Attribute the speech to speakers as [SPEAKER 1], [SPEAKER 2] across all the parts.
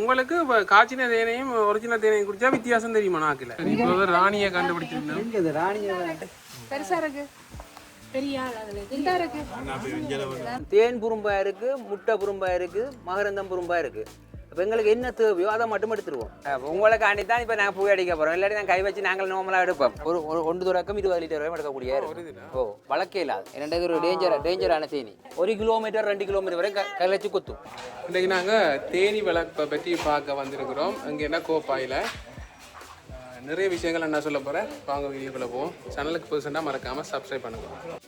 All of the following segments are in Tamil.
[SPEAKER 1] உங்களுக்கு இப்போ காய்ச்சின தேனையும் ஒரிஜினல் தேனையும் குடிச்சா வித்தியாசம் தெரியுமா நாக்கில்? இப்போ ராணியை கண்டுபிடிச்சிருந்தோம்.
[SPEAKER 2] ராணியை
[SPEAKER 3] பெருசா இருக்கு, பெரிய இருக்கு.
[SPEAKER 2] தேன் புரும்பா இருக்கு, முட்டை புரும்பா இருக்கு, மகரந்தம் புரும்பா இருக்கு. இப்போ எங்களுக்கு என்ன தேவையோ அதை மட்டும் எடுத்துருவோம். உங்களுக்கு தான் இப்போ நாங்கள் பூ அடிக்க போகிறோம், இல்லாட்டி நாங்கள் கை வச்சு நாங்கள் நார்மலாக எடுப்போம். ஒரு 1 தொடக்கம் 20 லிட்டர் வரையும் எடுக்கக்கூடிய ஓ வழக்கே இல்லாது. என்னது ஒரு டேஞ்சரான தேனி 1 கிலோமீட்டர் 2 கிலோமீட்டர் வரை கலைச்சி குத்தும்.
[SPEAKER 1] இன்றைக்கு நாங்கள் தேனி வளர்ப்பை பற்றி பார்க்க வந்திருக்கிறோம். இங்கே என்ன கோப்பாயில் நிறைய விஷயங்கள் என்ன சொல்ல போகிறேன். வாங்க வீடியோக்குள்ளே போவோம். சேனலுக்கு புதுசுன்னா மறக்காமல் சப்ஸ்கிரைப் பண்ணுங்கள்.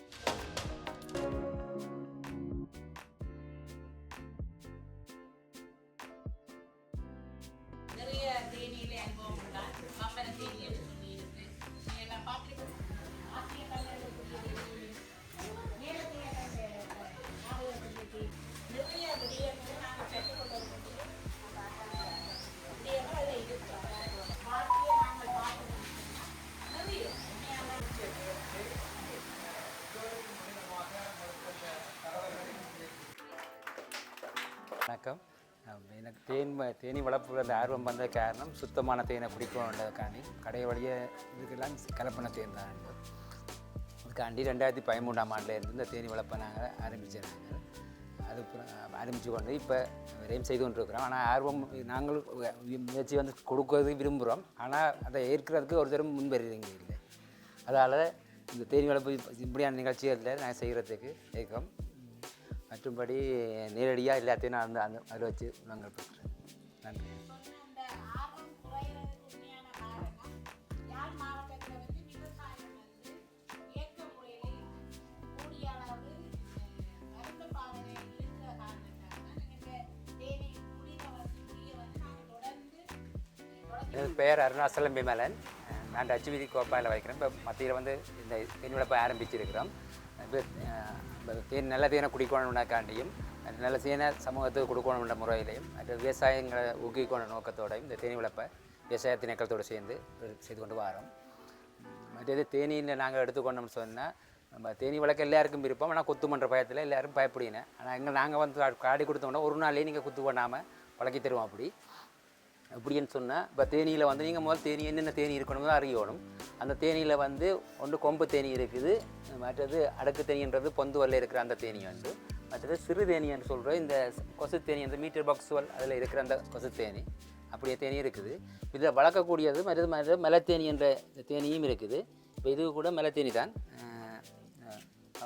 [SPEAKER 2] வணக்கம். எனக்கு தேனி வளர்ப்பு அந்த ஆர்வம் வந்த காரணம் சுத்தமான தேனை குடிக்கணுன்றதுக்காண்டி கடை வழியே இதுக்கெல்லாம் கலப்பண தேன் தான். அதுக்காண்டி 2013ஆம் ஆண்டுலேருந்து இந்த தேனி வளர்ப்பை நாங்கள் ஆரம்பித்தோம். அது ஆரம்பித்து கொண்டு இப்போ வரையும் செய்து கொண்டிருக்கிறோம். ஆனால் ஆர்வம் நாங்கள் முயற்சி வந்து கொடுக்கறது விரும்புகிறோம். ஆனால் அதை ஏற்கிறதுக்கு ஒரு தரம் முன்வருவீங்க இல்லை. அதால் இந்த தேனி வளர்ப்பு இப்படியான நிகழ்ச்சிகளில் நாங்கள் செய்கிறதுக்கு ஏக்கம். மற்றும்படி நேரடியாக எல்லாத்தையும் நான் அதில் வச்சு நாங்கள் பெற்றேன். நன்றி. என் பெயர் அருணாசலம் விமலன். நான் டச்சுவிதி கோப்பாயில் வைக்கிறேன். இப்போ மத்தியில் வந்து இந்த தேனி வளர்ப்பை ஆரம்பிச்சிருக்கிறோம். இப்போ நல்ல தேனை குடிக்கணும்னாக்காண்டியும் நல்ல தேனை சமூகத்துக்கு கொடுக்கணுன்ற முறையிலையும் மற்ற விவசாயங்களை ஊக்குவிக்கணும் நோக்கத்தோடையும் இந்த தேனி வளர்ப்பை விவசாய திணைக்களத்தோடு சேர்ந்து செய்து கொண்டு வரோம். மற்றது தேனியில் நாங்கள் எடுத்துக்கொண்டோம்னு சொன்னால் நம்ம தேனி வளர்க்க எல்லாருக்கும் விருப்பம். ஆனால் குத்து பண்ணுற பயத்தில் எல்லோரும் பயப்படினேன். ஆனால் நாங்கள் வந்து காடி கொடுத்தோம்னா ஒரு நாள்லேயே நீங்கள் குத்து பண்ணாமல் பழக்கி தருவோம். அப்படின்னு சொன்னால் இப்போ தேனியில் வந்து நீங்கள் முதல் தேனி என்னென்ன தேனி இருக்கணும்னு தான் அறியணும். அந்த தேனியில் வந்து ஒன்று கொம்பு தேனி இருக்குது, மற்றது அடுக்கு தேனின்றது பொந்து வரல இருக்கிற அந்த தேனி வந்து, மற்றது சிறு தேனின்னு சொல்கிற இந்த கொசு தேனி அந்த மீட்டர் பாக்ஸ் வல் அதில் இருக்கிற அந்த கொசு தேனி அப்படியே தேனி இருக்குது. இதில் வளர்க்கக்கூடியது மற்றது மெலத்தேனி என்ற தேனியும் இருக்குது. இப்போ இது கூட மெலத்தேனி தான்.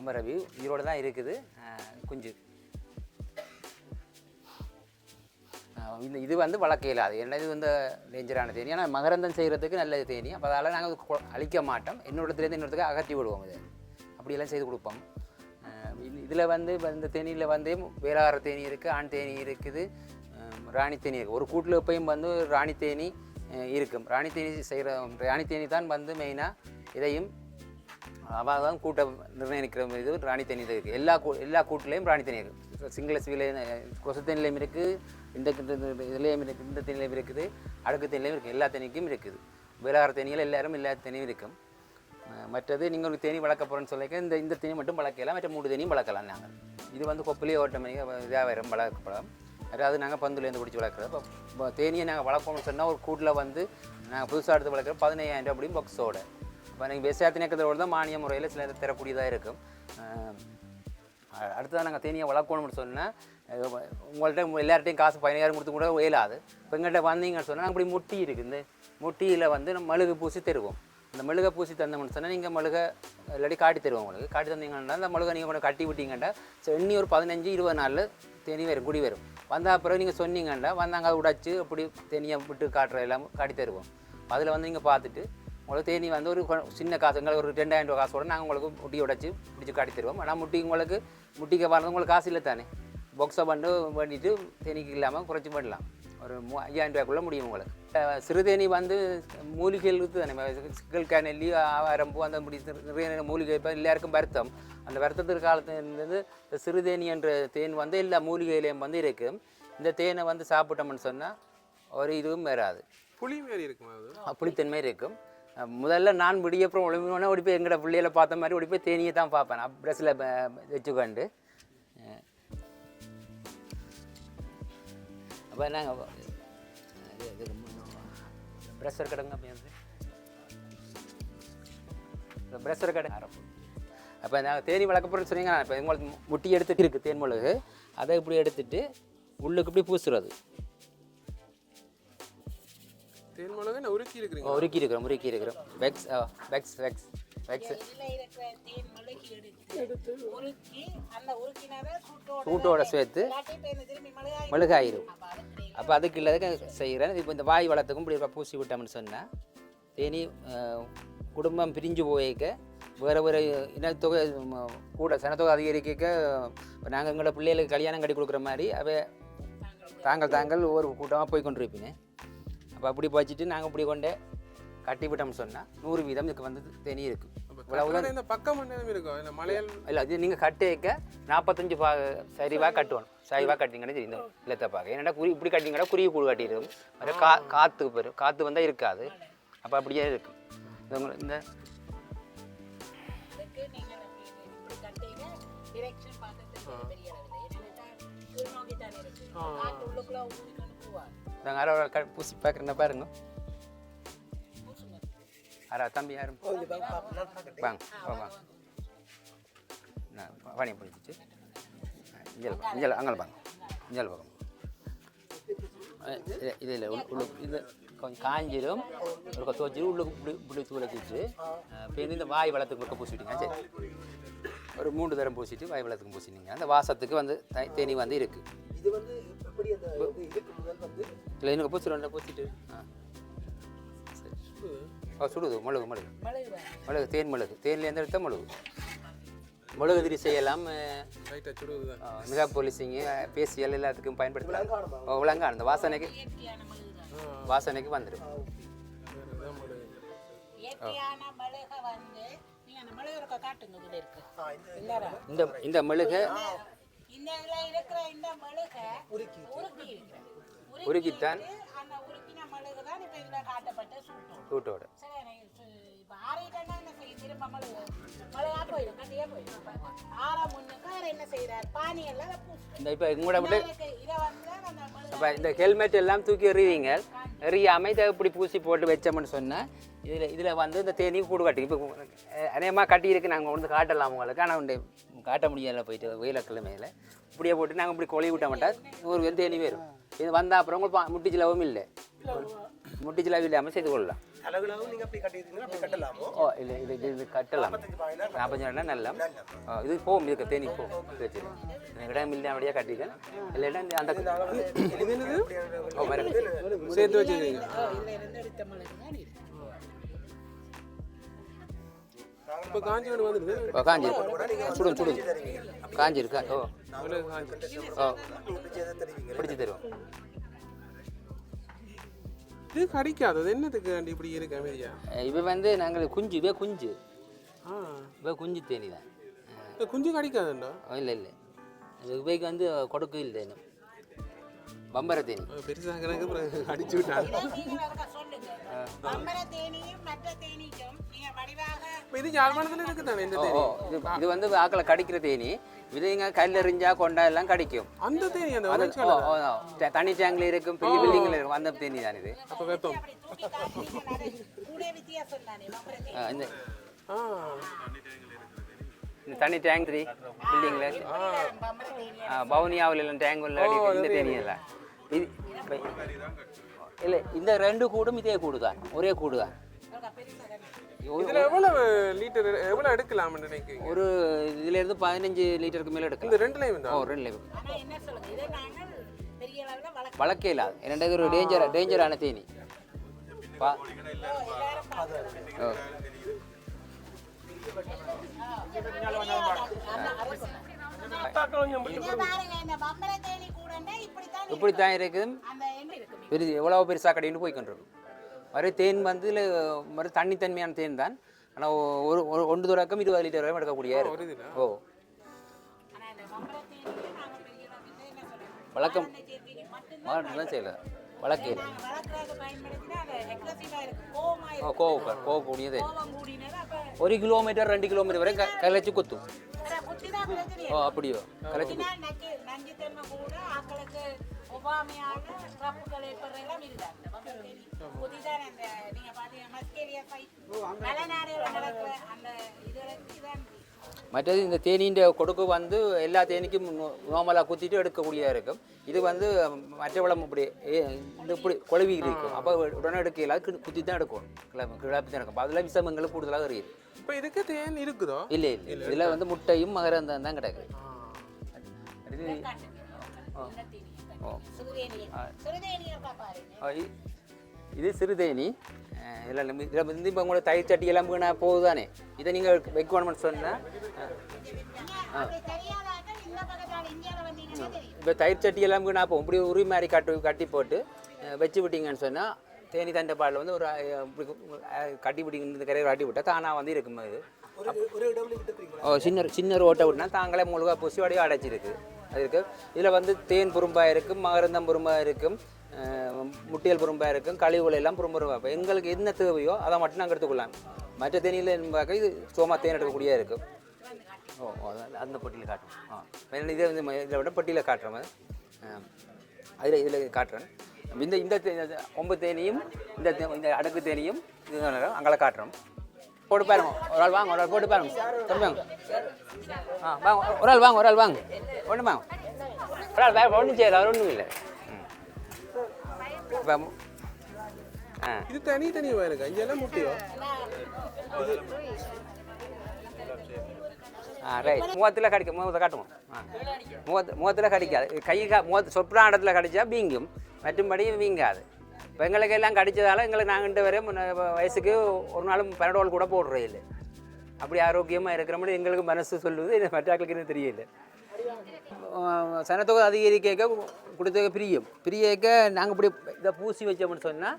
[SPEAKER 2] அமரவி உயிரோடு தான் இருக்குது. குஞ்சு இது வந்து வளர்க்க இல்லாது. என்ன இது வந்து டேஞ்சரான தேனி. ஆனால் மகரந்தம் செய்கிறதுக்கு நல்ல தேனி. அப்போ அதனால் நாங்கள் அழிக்க மாட்டோம். இன்னொருத்துலேருந்து இன்னொருத்துக்கு அகற்றி விடுவோம். இது அப்படியெல்லாம் செய்து கொடுப்போம். இதில் வந்து இந்த தேனியில் வந்து வேளார தேனி இருக்குது, ஆண் தேனி இருக்குது, ராணி தேனி இருக்குது. ஒரு கூட்டில் எப்பயும் வந்து ராணி தேனி இருக்கும். ராணி தேனி தான் வந்து மெயினாக இதையும் அவள் தான் கூட்டம் நிர்ணயிக்கிற இது ராணி தேனி தான் இருக்குது. எல்லா கூட்டிலையும் ராணி தேனி இருக்குது. சிங்கள கொசு தேனிலையும் இருக்குது, இந்த இதுலேயும் இருக்குது, இந்த தேனிலையும் இருக்குது, அடுக்கு தேனிலையும் இருக்குது. எல்லா தேனிக்கும் இருக்குது. வேளார தேனிகள் எல்லாரும் எல்லா தேனியும் இருக்கும். மற்றது நீங்கள் ஒரு தேனி வளர்க்க போகிறோன்னு சொல்லிக்க இந்த தேனி மட்டும் வளர்க்கலாம். மற்ற 3 தேனியும் வளர்க்கலாம். நாங்கள் இது வந்து கொப்பிலே ஓட்டமணிக்கு இதாக வரும் வளர்க்கப்படும். அதாவது நாங்கள் பந்துலேருந்து பிடிச்சி வளர்க்குறது. இப்போ தேனியை நாங்கள் வளர்க்கணும்னு சொன்னால் ஒரு கூட்டில் வந்து நாங்கள் புதுசாக எடுத்து வளர்க்குற 15,000 அப்படின்னு பாக்ஸோட. இப்போ நீங்கள் விவசாய திணைக்களத்தோடு தான் மானிய முறையில் சில தரக்கூடியதாக இருக்கும். அடுத்ததான் நாங்கள் தேனியை வளர்க்கணும்னு சொன்னால் உங்கள்கிட்ட எல்லார்ட்டையும் காசு 15,000 கொடுத்து கூட இயலாது. இப்போ எங்கள்கிட்ட வந்தீங்கன்னு சொன்னால் அப்படி முட்டி இருக்குது. இந்த முட்டியில் வந்து நம்ம மெழுகு பூசி தருவோம். அந்த மெழுகை பூசி தந்தோம்னு சொன்னால் நீங்கள் மெழுகை இல்லாட்டி காட்டி தருவோம். உங்களுக்கு காட்டி தந்தீங்கன்னா அந்த மெழுகை நீங்கள் கொண்டு கட்டி விட்டீங்கன்னா எண்ணி ஒரு 15-20 நாளில் தேனி வரும், குடி வரும். வந்தால் பிறகு நீங்கள் சொன்னீங்கன்னா வந்தாங்க அதை உடைச்சி அப்படி தேனியை விட்டு காட்டுற எல்லாம் காட்டி தருவோம். அதில் வந்து நீங்கள் பார்த்துட்டு உங்களுக்கு தேனி வந்து ஒரு சின்ன காசு எங்களுக்கு ஒரு 2,000 ரூபா காசோட நாங்கள் உங்களுக்கு முட்டி உடைச்சி பிடிச்சி காட்டி தருவோம். ஆனால் முட்டிக்கு வரது உங்களுக்கு காசு இல்லை தானே. பாக்ஸை பண்ணிட்டு தேனிக்கு இல்லாமல் குறைச்சி பண்ணலாம். ஒரு 5,000 ரூபாய்க்குள்ளே முடியும் உங்களுக்கு. சிறுதேனி வந்து மூலிகைகள் இருக்குது தானே. சிக்கல் கேனல்லி ஆரம்பு அந்த முடி நிறைய மூலிகை இப்போ எல்லாருக்கும் வருத்தம். அந்த வருத்தத்துக்கு காலத்துலேருந்து இந்த சிறுதேனி என்ற தேன் வந்து எல்லா மூலிகையிலையும் வந்து இருக்குது. இந்த தேனை வந்து சாப்பிட்டோம்னு சொன்னால் ஒரு இதுவும் வராது.
[SPEAKER 1] புளி மாரி இருக்கும்,
[SPEAKER 2] புளித்தன்மை இருக்கும். முதல்ல நான் விடியப்புறம் ஒளிமையோன்னா ஓடி போய் எங்களோட பிள்ளைகளை பார்த்த மாதிரி ஓடி போய் தேனியை தான் பார்ப்பேன். ப்ரெஸ்ஸில் வச்சுக்கொண்டு அப்போ நாங்கள் பிரஷர் கடைங்க பிரஷர் கடை அப்போ நான் தேனி வளர்க்க சொன்னீங்க. இப்போ உங்களுக்கு முட்டி எடுத்துட்டு இருக்குது தேன் மிளகு, அதை இப்படி எடுத்துட்டு உள்ளுக்கு இப்படி பூசுறது.
[SPEAKER 1] தேன் மிளகு நான் உருக்கி இருக்கிறீங்க?
[SPEAKER 2] உருக்கி இருக்கிறோம். வெக்ஸ் வெக்ஸ் வெக்ஸ் வெக்ஸ் சூட்டோட சேர்த்து மிளகாயிரும். அப்போ அதுக்கு இல்லாத செய்கிறேன். இப்போ இந்த வாய் வளத்துக்கும் இப்படி பூசி விட்டோம்னு சொன்னால் தேனி குடும்பம் பிரிஞ்சு போயிருக்க வேறு இனத்தொகை கூட சனத்தொகை அதிகரிக்க இப்போ நாங்கள் எங்களோட பிள்ளைகளுக்கு கல்யாணம் கட்டி கொடுக்குற மாதிரி அவை தாங்கள் ஒவ்வொரு கூட்டமாக போய் கொண்டிருப்பீங்க. அப்போ அப்படி வச்சுட்டு நாங்கள் இப்படி கொண்டே கட்டி விட்டோம்னு சொன்னால் 100% இதுக்கு வந்து தேனி இருக்குது.
[SPEAKER 1] இந்த பக்கம் இருக்கும் இந்த மலையாள
[SPEAKER 2] இல்லை, அது நீங்கள் கட்டி வைக்க 45 சரிவாக கட்டுவோம். சரிவாக கட்டிங்கன்னா சரி இந்த இல்லத்தை பார்க்க. ஏன்னா இப்படி கட்டிங்கன்னா குருவி கூடு கட்டிடும். அது காற்று பெறும். காற்று வந்தால் இருக்காது. அப்போ அப்படியே இருக்கும். இந்த நாங்கள் பூசி பார்க்குறேன்னா பாருங்க. தம்பி யாரும் வாங்க வாங்க பணியை பிடிச்சிட்டு இஞ்சல் அங்கே வாங்க. இஞ்சல் பக்கம் இது இல்லை இது கொஞ்சம் காஞ்சிடும். ஒரு கொத்து வச்சுட்டு உள்ளுக்கு இப்படி இப்படி தூளக்கிட்டு இப்போ இந்த வாய் வளத்துக்கு இருக்க பூசிவிட்டீங்க. சரி, ஒரு 3 தரம் பூசிட்டு வாய் வளத்துக்கு பூசினீங்க. அந்த வாசத்துக்கு வந்து தேனி வந்து இருக்குது. இல்லை எனக்கு பூச்சிட்டு சுடுது மிளகு தேன் மிளகு தேன்லேருந்து எடுத்தால் மிளகு திரி செய்யலாம். மிகா போலீஸிங்கு பேசியல் எல்லாத்துக்கும் பயன்படுத்தலாம். ஒழுங்கா அந்த வாசனைக்கு வந்துடும். இந்த மிளகை உருக்கித்தான் சூட்டோட இப்போ உங்களோட விட்டு அப்போ இந்த ஹெல்மெட் எல்லாம் தூக்கி எறிவீங்க. எறியாமல் இதை இப்படி பூசி போட்டு வச்சோம்னு சொன்னால் இதில் வந்து இந்த தேனி கூடு கட்டி இப்போ அநேகமாக கட்டியிருக்கு. நாங்கள் வந்து காட்டலாம் உங்களுக்கு. ஆனால் உண்டு காட்ட முடியலை. போயிட்டு வெயிலக்கிழமையில் இப்படியே போட்டு நாங்கள் இப்படி கொழி விட்ட மாட்டா 100 பேர் தேனி வரும். இது வந்தால் அப்புறம் உங்களுக்கு முட்டிச்சிலவும் இல்லை. முட்டிச்சிலவும் இல்லாமல் செய்து கொள்ளலாம். ஓ இல்லை இது கட்டலாம். 45 நல்ல இது போகும். இதுக்கு தேனி போகும். சரி இடம் இல்லை அப்படியே கட்டிக்கேன். இல்லைன்னா அந்த
[SPEAKER 1] சேர்த்து வச்சுருக்கீங்க. இப்போ காஞ்சி வந்துடுது. சுடுது காஞ்சிருக்கா? ஓ பிடிச்சி தருவோம். இது கடிக்காது. அது என்னதுக்கு இப்படி இருக்கு அமைதியா?
[SPEAKER 2] இவ வந்து நாங்கள் குஞ்சு குஞ்சு தேனி தான்.
[SPEAKER 1] குஞ்சு கடிக்காதுண்டா?
[SPEAKER 2] இல்லை இவைக்கு வந்து கொடுக்கு இல்லை. பம்பர தேனி
[SPEAKER 1] பெருசாக கணக்கு அடிச்சு விட்டாங்க. இது யாழ்ப்பாணத்தில் இருக்குது தானே இந்த தேனி?
[SPEAKER 2] இது வந்து ஆக்களை கடிக்கிற தேனி. விதைங்க கல்லெறிஞ்சா கொண்டா எல்லாம் கடிக்கும்.
[SPEAKER 1] அந்த தேனி
[SPEAKER 2] தனி டேங்க்ல இருக்கும், பெரிய பில்டிங்ல இருக்கும். அந்த தேனி தான் இது.
[SPEAKER 1] அப்போ வெப்பம்
[SPEAKER 2] இந்த தனி டேங்க் 3 பில்டிங்ல பவுனியாவில் எல்லாம் டேங்க் உள்ள இந்த தேனி இல்லை. இது இல்லை, இந்த 2 கூடும் இதே கூடு தான். ஒரே கூடு தான்.
[SPEAKER 1] இதுல எவ்வளவு லிட்டர் எவ்வளவு எடுக்கலாம் நினைக்கிறீங்க?
[SPEAKER 2] ஒரு இதுல இருந்து 15 லிட்டருக்கு மேல எடுக்கலாம்.
[SPEAKER 1] இந்த 2 லைன் தான்.
[SPEAKER 2] 2 லைன். ஆனா என்ன சொல்லுங்க, இத நாங்க பெரிய அளவுல வளர்க்கல. என்னடா ஒரு டேஞ்சரான தேனி. இப்படித்தான் இருக்குது. எவ்வளவு பெருசா கடைன்னு போய்கொண்டிருக்கும். மறு தேன் வந்து மறு தண்ணித்தன்மையான தேன் தான். ஆனால் ஒன்று தொடக்கம் 20 லிட்டர் வரை எடுக்கக்கூடிய. ஓ வழக்கம் தான் செய்யல. வழக்கையில் கோவக்கூடியது 1 கிலோமீட்டர் 2 கிலோமீட்டர் வரை கலைச்சு குத்தும். ஓ அப்படியோ கலைச்சு குத்தும். மற்றது இந்த தேனீண்ட கொடுக்கு வந்து எல்லா தேனிக்கும் நார்மலாக குத்திட்டு எடுக்கக்கூடியதாக இருக்கும். இது வந்து மற்ற வளம் இப்படி இந்த இப்படி குழவி இருக்கும். அப்போ உடனே எடுக்கல குத்தி தான் எடுக்கணும். கிளப்பி தான் எடுக்கும். அதில் விஷமங்கள் கூடுதலாக எறியுது.
[SPEAKER 1] இப்போ இதுக்கு தேன் இருக்குதோ?
[SPEAKER 2] இல்லை இல்லை, இதில் வந்து முட்டையும் மகரந்தம் தான் கிடக்கு. இது சிறுதேனி. இதில் வந்து இப்போ உங்களுக்கு தயிர் சட்டி எல்லாம் வீணா போகுது தானே. இதை நீங்கள் வைக்கணும்னு சொன்னால் இப்போ தயிர் சட்டி எல்லாம் வீணா போகும். இப்படி உரி மாதிரி கட்டி போட்டு வச்சு விட்டீங்கன்னு சொன்னால் தேனி தண்டை பாலில் வந்து ஒரு கட்டி விட்டீங்க இந்த கரையை கட்டி விட்டால் தானாக வந்து இருக்கும். அது சின்ன ஓட்டை விட்டுனா தாங்களே முழுகாக பூசி வடிவாக அடைச்சிருக்கு. அது இருக்குது. இதில் வந்து தேன் புரும்பாக இருக்கும், மகரந்தம் புரும்பாக இருக்கும், முட்டியல் புரும்பாக இருக்கும், கழிவுகள் எல்லாம் புரும்புரும்பா. இப்போ எங்களுக்கு என்ன தேவையோ அதை மட்டும் நாங்கள் எடுத்துக்கொள்ளலாம். மற்ற தேனியில் பார்க்க இது சோமா தேன் எடுக்கக்கூடியதாக இருக்கும். அந்த பொட்டியில் காட்டுறோம். இதே வந்து இதை விட பொட்டியில் காட்டுறோம். இதில் காட்டுறேன். இந்த கொம்பு தேனியும் இந்த அடுக்கு தேனியும் இது அங்கே காட்டுறோம். போட்டு பாருங்க. ஒரு ஆள் வாங்க, ஒரு ஆள் போட்டு பாருங்க. சொல்லுவாங்க. வாங்க, ஒரு ஆள் வாங்க, ஒரு ஆள் வாங்க. ஒன்று வாங்க, ஒரு ஆள் வேறு ஒன்றும் செய்யலை, அவர் ஒன்றும் இல்லை.
[SPEAKER 1] இது தனி வேணுங்க. இங்கெல்லாம் முட்டையோ?
[SPEAKER 2] ரைட். முகத்தில் கடிக்கும். முகத்தை காட்டுவோம். முகத்தில் கடிக்காது. சொப்ரான இடத்துல கடிச்சா வீங்கும், மற்றும்படியும் வீங்காது. இப்போ எங்களுக்கு எல்லாம் கடித்ததால் எங்களுக்கு நாங்கள் வரை வயசுக்கு ஒரு நாளும் பரடோல் கூட போடுறே இல்லை. அப்படி ஆரோக்கியமாக இருக்கிற மாதிரி எங்களுக்கு மனசு சொல்லுவது. மற்றாக்களுக்கு தெரியல. சனத்தொகை அதிகரிக்க கொடுத்த பிரியக்க நாங்கள் இப்படி இதை பூசி வச்சோம்னு சொன்னால்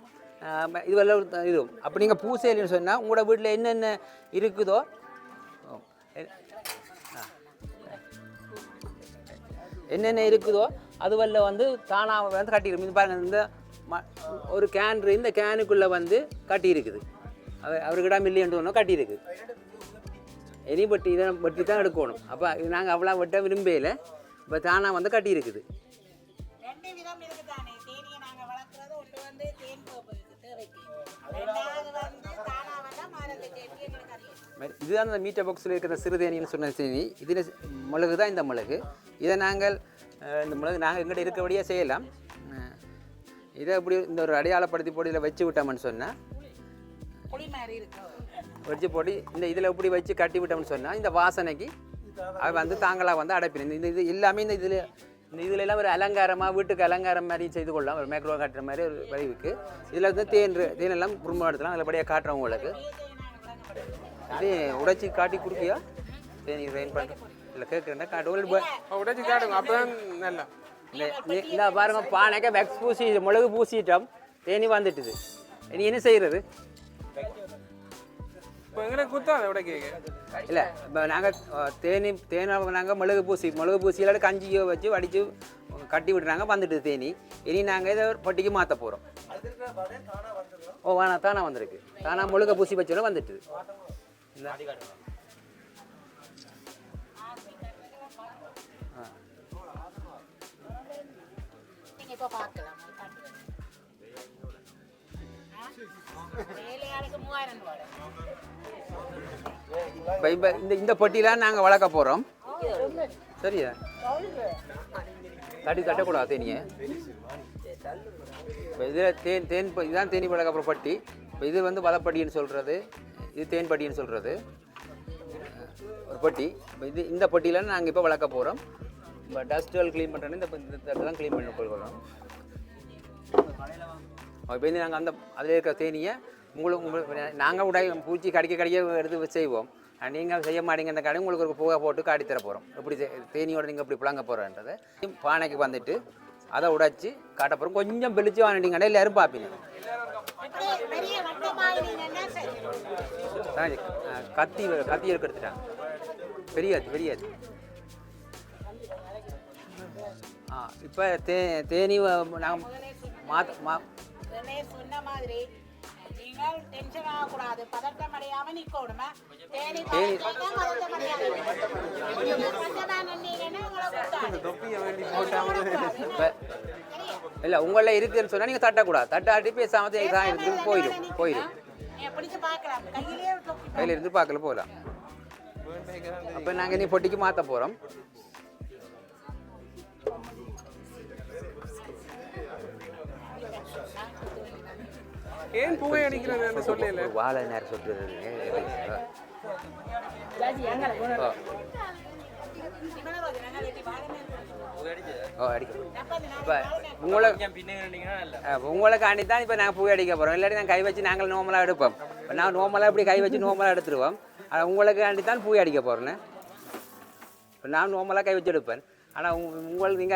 [SPEAKER 2] இதுவெல்லாம் இதுவும். அப்படி நீங்கள் பூசி இல்லைன்னு சொன்னால் உங்களோட வீட்டில் என்னென்ன இருக்குதோ அதுவல்ல வந்து தானாக வந்து கட்டிடும். இது பாருங்கள், இந்த ஒரு கேன் இந்த கேனுக்குள்ளே வந்து கட்டி இருக்குது. அவர்கிட்ட மில்லியன் ஒன்றும் கட்டியிருக்கு. இனி பட்டி இதை வெட்டி தான் எடுக்கணும். அப்போ நாங்கள் அவ்வளோ வெட்ட விரும்பல. இப்போ தானாக வந்து கட்டி இருக்குது. இதுதான் அந்த மீட்டர் பாக்ஸில் இருக்கிற சிறுதேனின்னு சொன்ன தேனி. இதில் மிளகு தான் இந்த மிளகு. இதை நாங்கள் இந்த மிளகு நாங்கள் எங்கிட்ட இருக்கபடியே செய்யலாம். இதை இப்படி இந்த ஒரு அடையாளப்படுத்தி போட்டு இதில் வச்சு விட்டோம்னு சொன்னால் வச்சு போட்டு இந்த இதில் இப்படி வச்சு கட்டி விட்டோம்னு சொன்னால் இந்த வாசனைக்கு அது வந்து தாங்களாக வந்து அடைப்பிடும். இந்த இது எல்லாமே இந்த இதில் எல்லாம் ஒரு அலங்காரமாக வீட்டுக்கு அலங்காரம் மாதிரி செய்து கொள்ளலாம். ஒரு மேக்ரோ காட்டுற மாதிரி ஒரு வடிவுக்கு இதில் வந்து தேனெல்லாம் குடும்பம் எடுத்துலாம். அதில்படியாக காட்டுறோம். உங்களுக்கு இதே உடைச்சி காட்டி கொடுக்கியா தேனி ரெயின் பண்ணுறோம் இல்லை கேட்குறேன்னா காட்டு
[SPEAKER 1] உடைச்சி காட்டுங்க. அப்போ தான் நல்லா
[SPEAKER 2] இந்த பாருங்க, பானைக்க வெக்ஸ் பூசி மிளகு பூசிட்டோம், தேனி வந்துட்டுது. இனி என்ன செய்கிறது?
[SPEAKER 1] இப்போ எங்களை குத்தா அதை விட கேட்க
[SPEAKER 2] இல்லை. இப்போ நாங்கள் தேனை நாங்கள் மிளகு பூசியில் கஞ்சியோ வச்சு வடித்து கட்டி விட்டுறாங்க, வந்துட்டு தேனி. இனி நாங்கள் இதை பொட்டிக்கு மாற்ற போகிறோம். வேணா தானே வந்திருக்கு. தானா மிளகு பூசி வச்சோட வந்துட்டு இந்த பொட்டியில் நாங்கள் வளர்க்க போகிறோம். சரியா? தட்டக்கூடாது தேனியை. இப்போ இதில் இதுதான் தேனி வளர்க்க போகிற பட்டி. இப்போ இது வந்து வதப்பட்டின்னு சொல்கிறது, இது தேன் பட்டின்னு சொல்கிறது ஒரு பட்டி. இப்போ இந்த பட்டியில் நாங்கள் இப்போ வளர்க்க போகிறோம். இப்போ டஸ்ட்டுகள் க்ளீன் பண்ணுறேன்னு இந்த தட்டெல்லாம் க்ளீன் பண்ணி போகிறோம். இப்போ வந்து நாங்கள் அதில் இருக்கிற தேனியை உங்களுக்கு நாங்கள் உடை பூச்சி கடிக்க எடுத்து செய்வோம். நீங்கள் செய்ய மாட்டீங்க. அந்த கடை உங்களுக்கு ஒரு புகை போட்டு காட்டி தர போகிறோம். எப்படி தேனியோட நீங்கள் இப்படி புழங்க போகிறோன்றதை பானைக்கு வந்துட்டு அதை உடைச்சி காட்ட போகிறோம். கொஞ்சம் வெளிச்சு வாங்கிட்டீங்கன்னா எல்லோரும் பார்ப்பீங்க. கத்தி எடுத்துட்டாங்க. பெரியாது. இப்போ தேனி நாங்கள்
[SPEAKER 4] சொன்ன மாதிரி நீங்கள் டென்ஷன் ஆகக்கூடாது, பதட்டம் அடையாம நிக்கணும்.
[SPEAKER 2] இல்லை உங்களில் இருக்குதுன்னு சொன்னால் நீங்கள் தட்டக்கூடாது. தட்டாட்டி பேசாமல் போயிடும்.
[SPEAKER 4] பிடிச்சு பார்க்கலாம் கையிலேயே தொப்பி
[SPEAKER 2] கையில் இருந்து பார்க்கல போகலாம். அப்போ நாங்கள் நீ பொட்டிக்கு மாற்ற போகிறோம்.
[SPEAKER 1] ஏன் புகை அடிக்கிறது சொல்லல
[SPEAKER 2] வாழை நேரம் சொல்றது. உங்களுக்காண்டி தான் இப்போ நாங்கள் புகை அடிக்க போகிறோம். இல்லாட்டி நாங்கள் கை வச்சு நாங்கள் நோமலாக எடுப்போம். இப்போ நான் நோமலாக இப்படி கை வச்சு நோமலாக எடுத்துருவோம். ஆனால் உங்களுக்காண்டி தான் புகை அடிக்க போகிறேன்னு. இப்போ நான் நோமலாக கை வச்சு எடுப்பேன். ஆனால்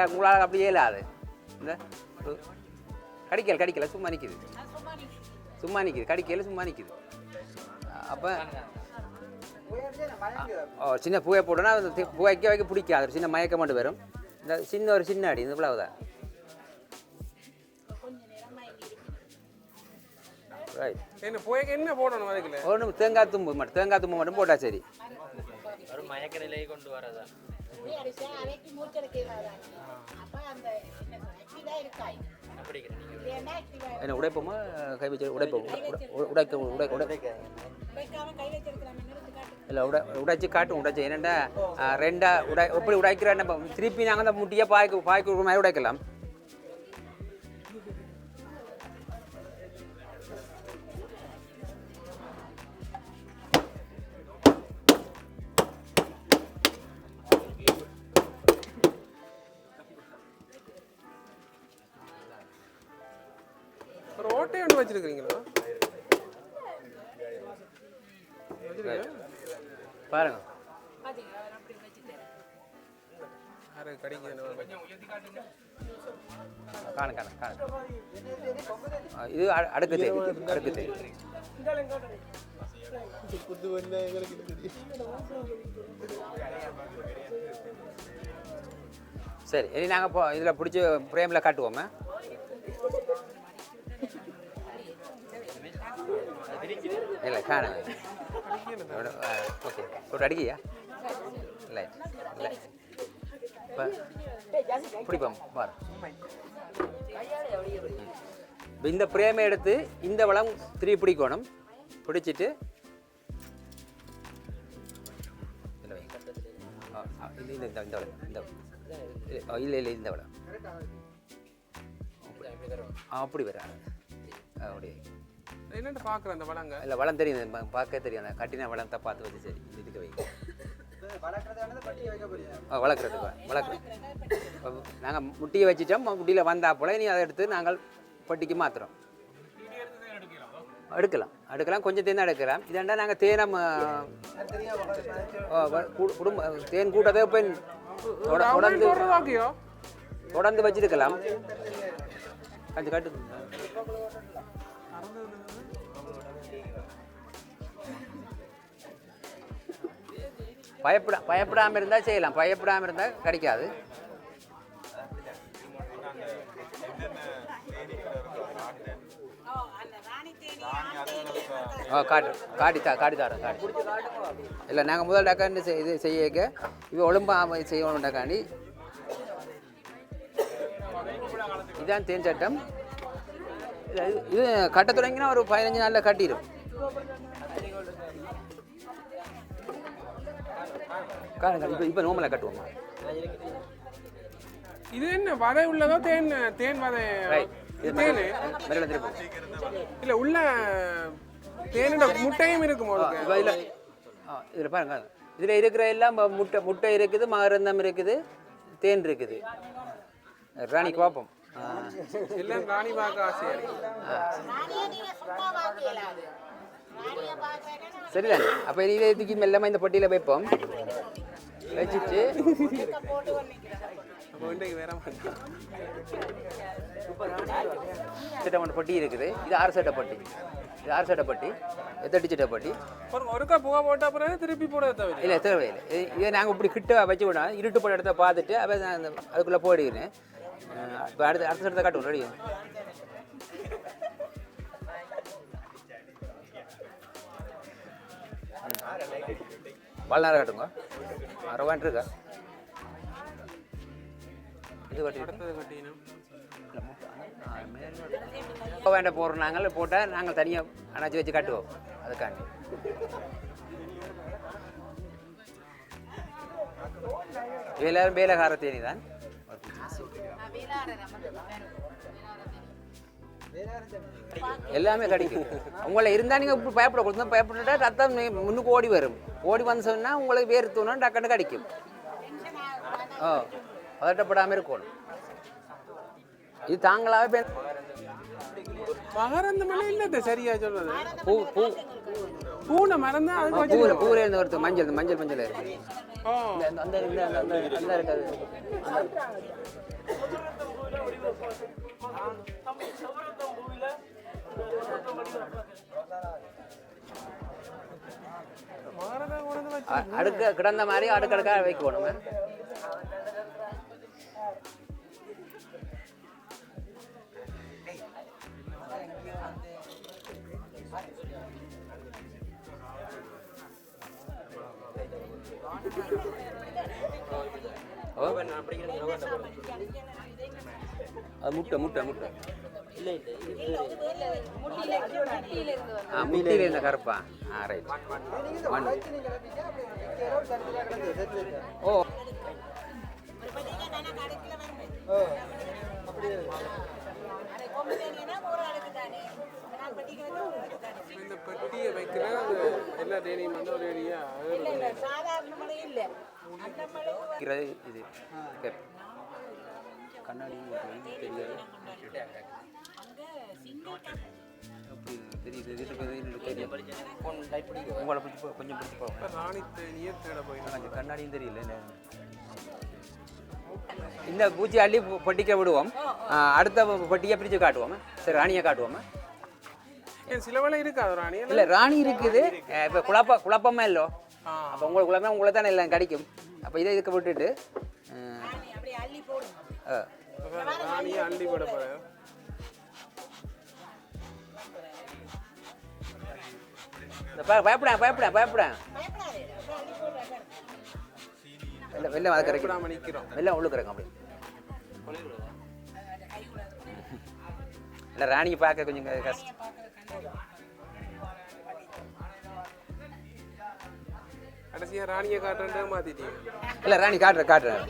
[SPEAKER 2] உங்களால் அப்படி இயலாது. இந்த கடிக்கல சும்மா நிற்கிது. கடிக்கல சும்மா நிற்கிது. அப்போ சின்ன புகை போட்டோன்னா புகைக்க பிடிக்காது. சின்ன மயக்கம் மட்டும் வரும். இந்த ஒரு சின்ன அடி இந்த இவ்வளவுதான்.
[SPEAKER 1] என்ன புகைக்கு என்ன போடணும் அதுக்குள்ள?
[SPEAKER 2] ஒன்றும் தேங்காய் தும்பு மட்டும் போட்டா சரி.
[SPEAKER 5] ஒரு மயக்க நிலையை கொண்டு வரதா
[SPEAKER 4] அவைக்கு மூச்செடுக்கிறாங்க. அப்போ அந்த ஆக்டிவாக இருக்காய்
[SPEAKER 2] என்ன உடைப்போமா கை வச்சு உடைப்போம். இல்லை உடைச்சி காட்டும். உடைச்சி என்னென்னா ரெண்டா எப்படி உடைக்கிறேன் திருப்பி நாங்கள் அந்த முட்டியை பாய்க்கு மாதிரி உடைக்கலாம்.
[SPEAKER 1] ஒரு ஓட்டை ஒன்று வச்சிருக்கீங்களா?
[SPEAKER 2] பாருங்க இது அடுக்கு தேடி சரி. இனி நாங்கள் இதில் பிடிச்சி ஃப்ரேமில் காட்டுவோமே. இல்லை காண ஓகே ஒரு அடிக்கியா? இல்லை இல்லை இப்போ பிடிப்போம் பாரு. இந்த பிரேமை எடுத்து இந்த வளம் திருப்பி பிடிக்கணும். பிடிச்சிட்டு இல்லை இந்த வளம் அப்படி வர அப்படி
[SPEAKER 1] என்னென்னு பார்க்குறேன் அந்த வளங்க.
[SPEAKER 2] இல்லை வளம் தெரியும், பார்க்க தெரியும். அந்த கட்டின வளத்தை பார்த்து வச்சு சரி இதுக்கு வைக்க வளர்க்குறது. நாங்கள் முட்டியை வச்சுட்டோம். முட்டியில் வந்தா போல நீ அதை எடுத்து நாங்கள் பட்டிக்கு மாற்றுறோம். எடுக்கலாம் கொஞ்சம் தேன் எடுக்கலாம். இதாண்டா நாங்கள் தேனம் குடும்ப தேன் கூட்டத்தை பெண் தொடர்ந்து வச்சிருக்கலாம். கொஞ்சம் கட்டு பயப்படாமல் இருந்தால் செய்யலாம். பயப்படாமல் இருந்தால் கிடைக்காது. காட்டி தரோம். இல்லை நாங்கள் முதல் டக்காண்டி இது செய்ய இவ ஒழும்பா செய்யணும் டக்காண்டி. இதுதான் தேன் சட்டம். இது கட்ட தொடங்கினா ஒரு 15 நாளில் கட்டிடும். இப்போ நோமலை கட்டுவோமா?
[SPEAKER 1] இது என்ன வதை உள்ளதோ? தேன் வதை தேனு இல்லை உள்ள தேனோட முட்டையும் இருக்கும்.
[SPEAKER 2] இதில் பாருங்க, இதில் இருக்கிற எல்லாம் முட்டை இருக்குது, மகரந்தம் இருக்குது, தேன் இருக்குது. ராணி கோப்பம்
[SPEAKER 1] எல்லாம் ராணி பார்க்க ஆசையா
[SPEAKER 2] சரிதானே? அப்போ இதை தூக்கி மெல்லமாக இந்த பொட்டியில் வைப்போம். வச்சுட்டு சிட்டமன் பொட்டி இருக்குது. இது 6 சட்டை பொட்டி. இது 6 சட்டை பொட்டி. 8 சட்டை பொட்டி.
[SPEAKER 1] ஒருக்கா புகை போட்ட அப்புறம் திருப்பி போட தேவை
[SPEAKER 2] இல்லை தேவையில்லை. இதை நாங்கள் இப்படி கிட்ட வச்சு விடணும். இருட்டு போட இடத்த பார்த்துட்டு அப்போ அதுக்குள்ளே போடுகிறேன். இப்போ அடுத்த சட்டத்தை காட்டுவோம். ரெடி வாழ்நாள் காட்டுங்க. 60 இருக்கா? இது கட்டி வேண்டாம் போடுறோம் நாங்கள் போட்டால் நாங்கள் தனியாக அணைச்சி வச்சு கட்டுவோம் அதுக்காண்டி. எல்லாரும் வேலைக்கார தேனி தான். எல்லாமே கிடைக்கும். உங்களை இருந்தால் நீங்கள் இப்படி பயப்பட கொடுத்தா பயப்பட்டுட்டா ரத்தம் முன்னுக்கு ஓடி வரும். ஓடி வந்து சொன்னால் உங்களுக்கு வேறு தூணும் டக்குன்னு கிடைக்கும். பதட்டப்படாமல் இருக்கணும். இது தாங்களாகவே
[SPEAKER 1] மகரந்த மலை இல்ல சரியா சொல்றது.
[SPEAKER 2] பூ பூ
[SPEAKER 1] பூனை மரம் தான். அது
[SPEAKER 2] பூவில் இருந்து வருது. மஞ்சள் மஞ்சள் மஞ்சள் இருக்கு. அந்த இருக்காது. அடுக்க கிடந்த மாதிரி அடுக்கடுக்காக வைக்கணும். அது முட்டை முட்டை முட்டை முட்டியில் இருந்த கருப்பா. ரைட். ஓ
[SPEAKER 1] இந்த பெட்டியை வைக்கிற எல்லா தேனியும் வந்து ஒரு ஏரியா
[SPEAKER 2] இது கண்ணாடி தெரியாது. உங்களை பிடிச்சி கொஞ்சம் பிடிச்சி போகும்.
[SPEAKER 1] ராணி தேனியே தேட போயிடும்.
[SPEAKER 2] கண்ணாடியும் தெரியல. இந்த பூச்சி அள்ளி பொட்டிக்க விடுவோம். அடுத்த பொட்டியை பிரித்து காட்டுவோம். சரி, ராணியை காட்டுவோம்.
[SPEAKER 1] சில வேலை இருக்காது ராணி.
[SPEAKER 2] இல்லை, ராணி இருக்குது. இப்போ குழப்பமா இல்லோ. அப்போ உங்களுக்கு குழப்பம் உங்களை தானே எல்லாம் கிடைக்கும். அப்போ இதை இதுக்கு விட்டுட்டு
[SPEAKER 1] ராணியை அள்ளி போட போகிறேன்.
[SPEAKER 2] பயப்படேன் பயப்படேன் பயப்படேன். வெள்ளம் அதை கரைக்கிறோம். வெள்ளம் உள்ளுக்குறேங்க அப்படி. இல்லை, ராணியை பார்க்க கொஞ்சம் கஷ்டம்.
[SPEAKER 1] கடைசியா ராணியை காட்டுறேன் மாத்திட்டீங்க.
[SPEAKER 2] இல்லை, ராணி காட்டுறேன்.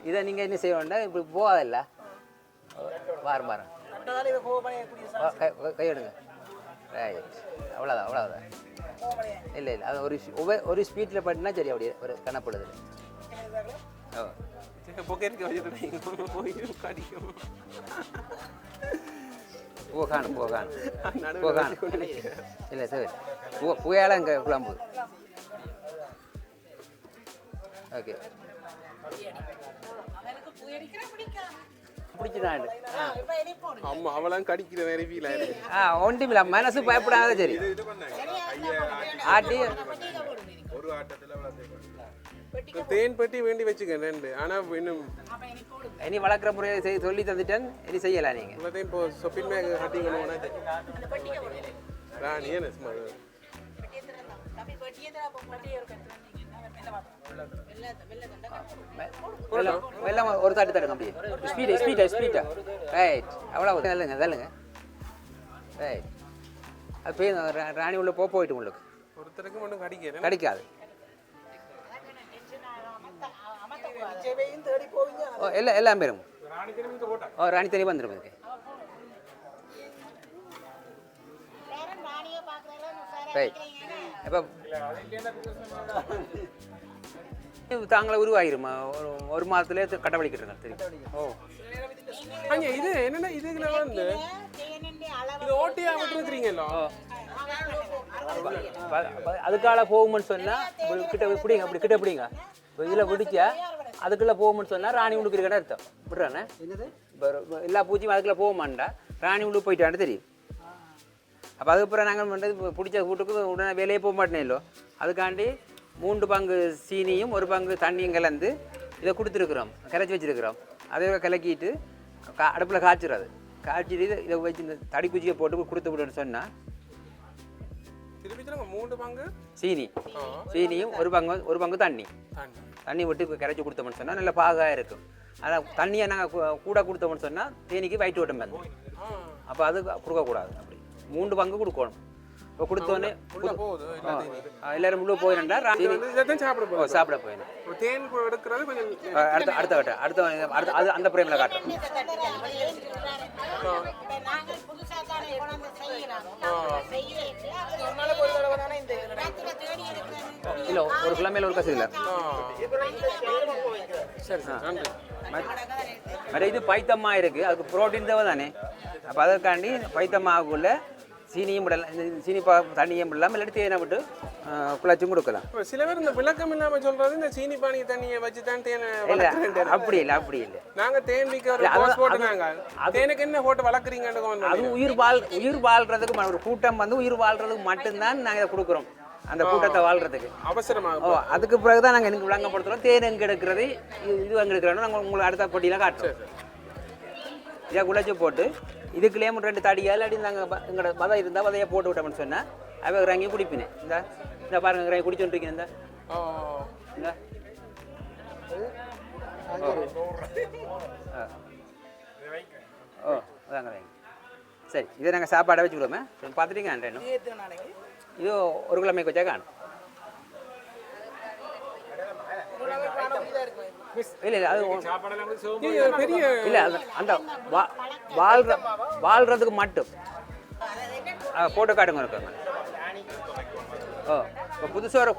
[SPEAKER 2] இதை நீங்கள் என்ன செய்ய வேண்டாம். இப்படி போகாதில்ல. வாரம் கையெடுங்க. ரைட். அவ்வளோதான். இல்லை அது ஒரு ஸ்பீட்டில் பண்ணினா சரி. அப்படியே ஒரு கணப்படுது. ஓ
[SPEAKER 1] பொக்கெட்டுக்கு வச்சுட்டு கடிக்கும்.
[SPEAKER 2] போகான் இல்லை சார். புயலாக இங்கே குழம்பு. ஓகே, பிடிச்சிதான்.
[SPEAKER 1] அம்மா அவளாம் கடிக்கிற வேற ஃபீல் ஆயிருக்கு.
[SPEAKER 2] ஒன்றுமில்ல, மனசு பயப்படாத. சரி, ஆட்டி
[SPEAKER 1] ஒரு ஆட்டத்தில் தேன் பெட்டி வேண்டி வச்சுக்கேன் ரெண்டு. ஆனால் இன்னும்
[SPEAKER 2] இனி வளர்க்குற முறையை சொல்லி தந்துட்டேன். இனி செய்யலாம் நீங்கள்.
[SPEAKER 1] எல்லாத்தையும் இப்போ சொப்பின் மேக கட்டிக்கணும். ராணி என்ன சும்மா
[SPEAKER 2] வெள்ளம் ஒரு தாட்டு தடுங்க. அப்படியே ஸ்பீட்டா. ரைட். அவ்வளோ தள்ளுங்க. ரைட். அது போய் ராணி உள்ள போயிட்டு உங்களுக்கு
[SPEAKER 1] ஒருத்தருக்கு மட்டும்
[SPEAKER 2] கிடைக்காது. எல்லாம் பேரும் ராணி தனி வந்துடும். ரைட். இப்போ தாங்களே உருவாயிருமா? ஒரு மாதத்துலேயே கட்டவழிக்கிட்டுருங்க. தெரியும். ஓ
[SPEAKER 1] இது என்னன்னா இதுல வந்து இது ஓட்டியா விட்டுருக்கிறீங்களோ.
[SPEAKER 2] அதுக்கால போகும்னு சொன்னால் கிட்ட பிடிங்க. அப்படி கிட்ட பிடிங்க. இப்போ இதில் பிடிச்சா அதுக்குள்ளே போகும்னு சொன்னால் ராணி உள்ளுக்கு இருக்கா அர்த்தம். விட்றானே. இப்போ எல்லா பூச்சியும் அதுக்குள்ளே போக மாட்டா. ராணி உள்ளுக்கு போயிட்டான்னு தெரியும். அப்போ அதுக்கப்புறம் நாங்கள் பண்ணுறது பிடிச்ச கூட்டுக்கு உடனே வேலையே போக மாட்டேனே இல்லோ. அதுக்காண்டி 3 பங்கு சீனியும் 1 பங்கு தண்ணியும் கலந்து இதை கொடுத்துருக்குறோம். கரைச்சி வச்சுருக்குறோம். அதை கலக்கிட்டு அடுப்பில் காய்ச்சிடாது. காய்ச்சிட்டு இதை வச்சு இந்த தடிக்குச்சியை போட்டு கொடுத்து விடுன்னு சொன்னால்
[SPEAKER 1] 3 பங்கு
[SPEAKER 2] சீனியும் 1 பங்கு தண்ணி. தண்ணி விட்டு கரைச்சி கொடுத்தோம்னு சொன்னால் நல்ல பாகாக இருக்கும். ஆனால் தண்ணியை நாங்கள் கூட கொடுத்தோம்னு சொன்னால் தேனிக்கு வயிற்று ஓட்டம் வந்து அப்போ அது கொடுக்கக்கூடாது. அப்படி 3 பங்கு கொடுக்கணும். இப்போ கொடுத்தோன்னே எல்லாரும் உள்ள போயிடண்டா சாப்பிட போயிடும்.
[SPEAKER 1] தேன் எடுக்கிறது கொஞ்சம்
[SPEAKER 2] அடுத்த கட்ட அடுத்த அது அந்த பிரேமில் காட்டும்.
[SPEAKER 4] நாங்கள் புதுசா தானே கொண்டாந்து செய்யலாம்.
[SPEAKER 2] இல்லை ஒரு கிழமையில் ஒரு கசி இல்லை.
[SPEAKER 1] சரி சார் நன்றி.
[SPEAKER 2] மற்ற இது பைத்தம்மா இருக்குது, அதுக்கு ப்ரோட்டீன் தேவை தானே. அப்போ அதற்காண்டி பைத்தம்மாவுக்குள்ள சீனியும் விடலாம், சீனி தண்ணியும் விடலாம், இல்லாட்டி தேனை விட்டு குழச்சும் கொடுக்கலாம்.
[SPEAKER 1] சில பேர் இந்த விளக்கம் இல்லாம சொல்றது இந்த சீனி பானி தண்ணியை வச்சு தான் தேனை
[SPEAKER 2] இல்லை அப்படி இல்லை.
[SPEAKER 1] நாங்க தேன் விற்க ஒரு கோர்ஸ் போட்டுனாங்க. தேனுக்கு என்ன போட்டு வளர்க்குறீங்கன்னு
[SPEAKER 2] அது உயிர் வாழ்றதுக்கு ஒரு கூட்டம் வந்து உயிர் வாழ்றதுக்கு மட்டும்தான் நாங்கள் இதை கொடுக்குறோம். அந்த கூட்டத்தை வாழ்றதுக்கு
[SPEAKER 1] அவசரமாக
[SPEAKER 2] அதுக்கு பிறகுதான் நாங்கள் எனக்கு விளங்கப்படுத்துகிறோம். தேன் எங்கே எடுக்கிறது, இது எங்கே எடுக்கிறோம் நாங்கள் உங்களுக்கு அடுத்த போட்டியில் காட்டுறோம். இதை குழச்சி போட்டு இதுக்குள்ளேயே 2 தடியாக இல்லாட்டி நாங்கள் எங்களோட வதை இருந்தால் வதையை போட்டு விட்டோம்னு சொன்னால் அவ இறங்கி குடிப்பினேன். இந்த பாருங்க இறங்கி குடிச்சுட்டுருக்கேன். இந்த ஓ அதாங்க சரி. இதை நாங்கள் சாப்பாடை வச்சுக்கிடுவோமே பார்த்துட்டீங்க. இன்னும் இது ஒரு கிழமைக்கு வச்சா காணும். இல்லை அது
[SPEAKER 1] பெரிய
[SPEAKER 2] இல்லை அந்த வாழ்றதுக்கு மட்டும் போட்டோ காட்டுங்க இருக்காங்க. ஓ இப்போ புதுசாக ஒரு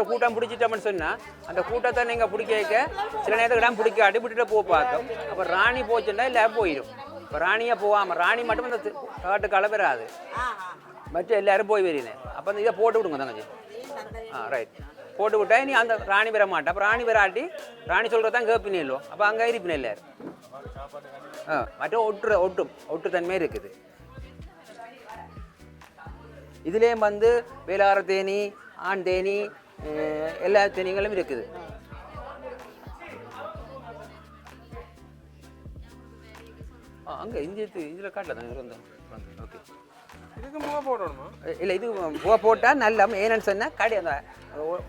[SPEAKER 2] கூட்டம் பிடிச்சிட்டோம்னு சொன்னால் அந்த கூட்டத்தை நீங்கள் பிடிக்க வைக்க சில நேரத்துக்கு இடம் பிடிக்க அடிபிட்டு போக பார்க்கும். அப்போ ராணி போச்சுன்னா இல்லை போயிடும். இப்போ ராணியாக போகாமல் ராணி மட்டும் அந்த காட்டுக்கு அளவராது, மற்ற எல்லாரும் போய் வரீங்க. அப்போ அந்த இதை போட்டு விடுங்க தங்கச்சி. ரைட் போட்டு விட்டா நீ அந்த ராணி வர மாட்டேன். அப்போ ராணி வராட்டி ராணி சொல்கிறதான் கேட்பினே இல்லோ, அப்போ அங்கே இருப்பினே எல்லாரும். மற்ற ஒட்டு தன்மை இருக்குது. இதுலேயும் வந்து வேளார தேனி, ஆண் தேனி, எல்லா தேனிகளும் இருக்குது. அங்கே இதில் காட்டல தான் இருந்தோம். ஓகே
[SPEAKER 1] இதுக்கு மூவ போடணுமா?
[SPEAKER 2] இல்லை இது பூவை போட்டால் நல்ல ஏன்னு சொன்னால் அந்த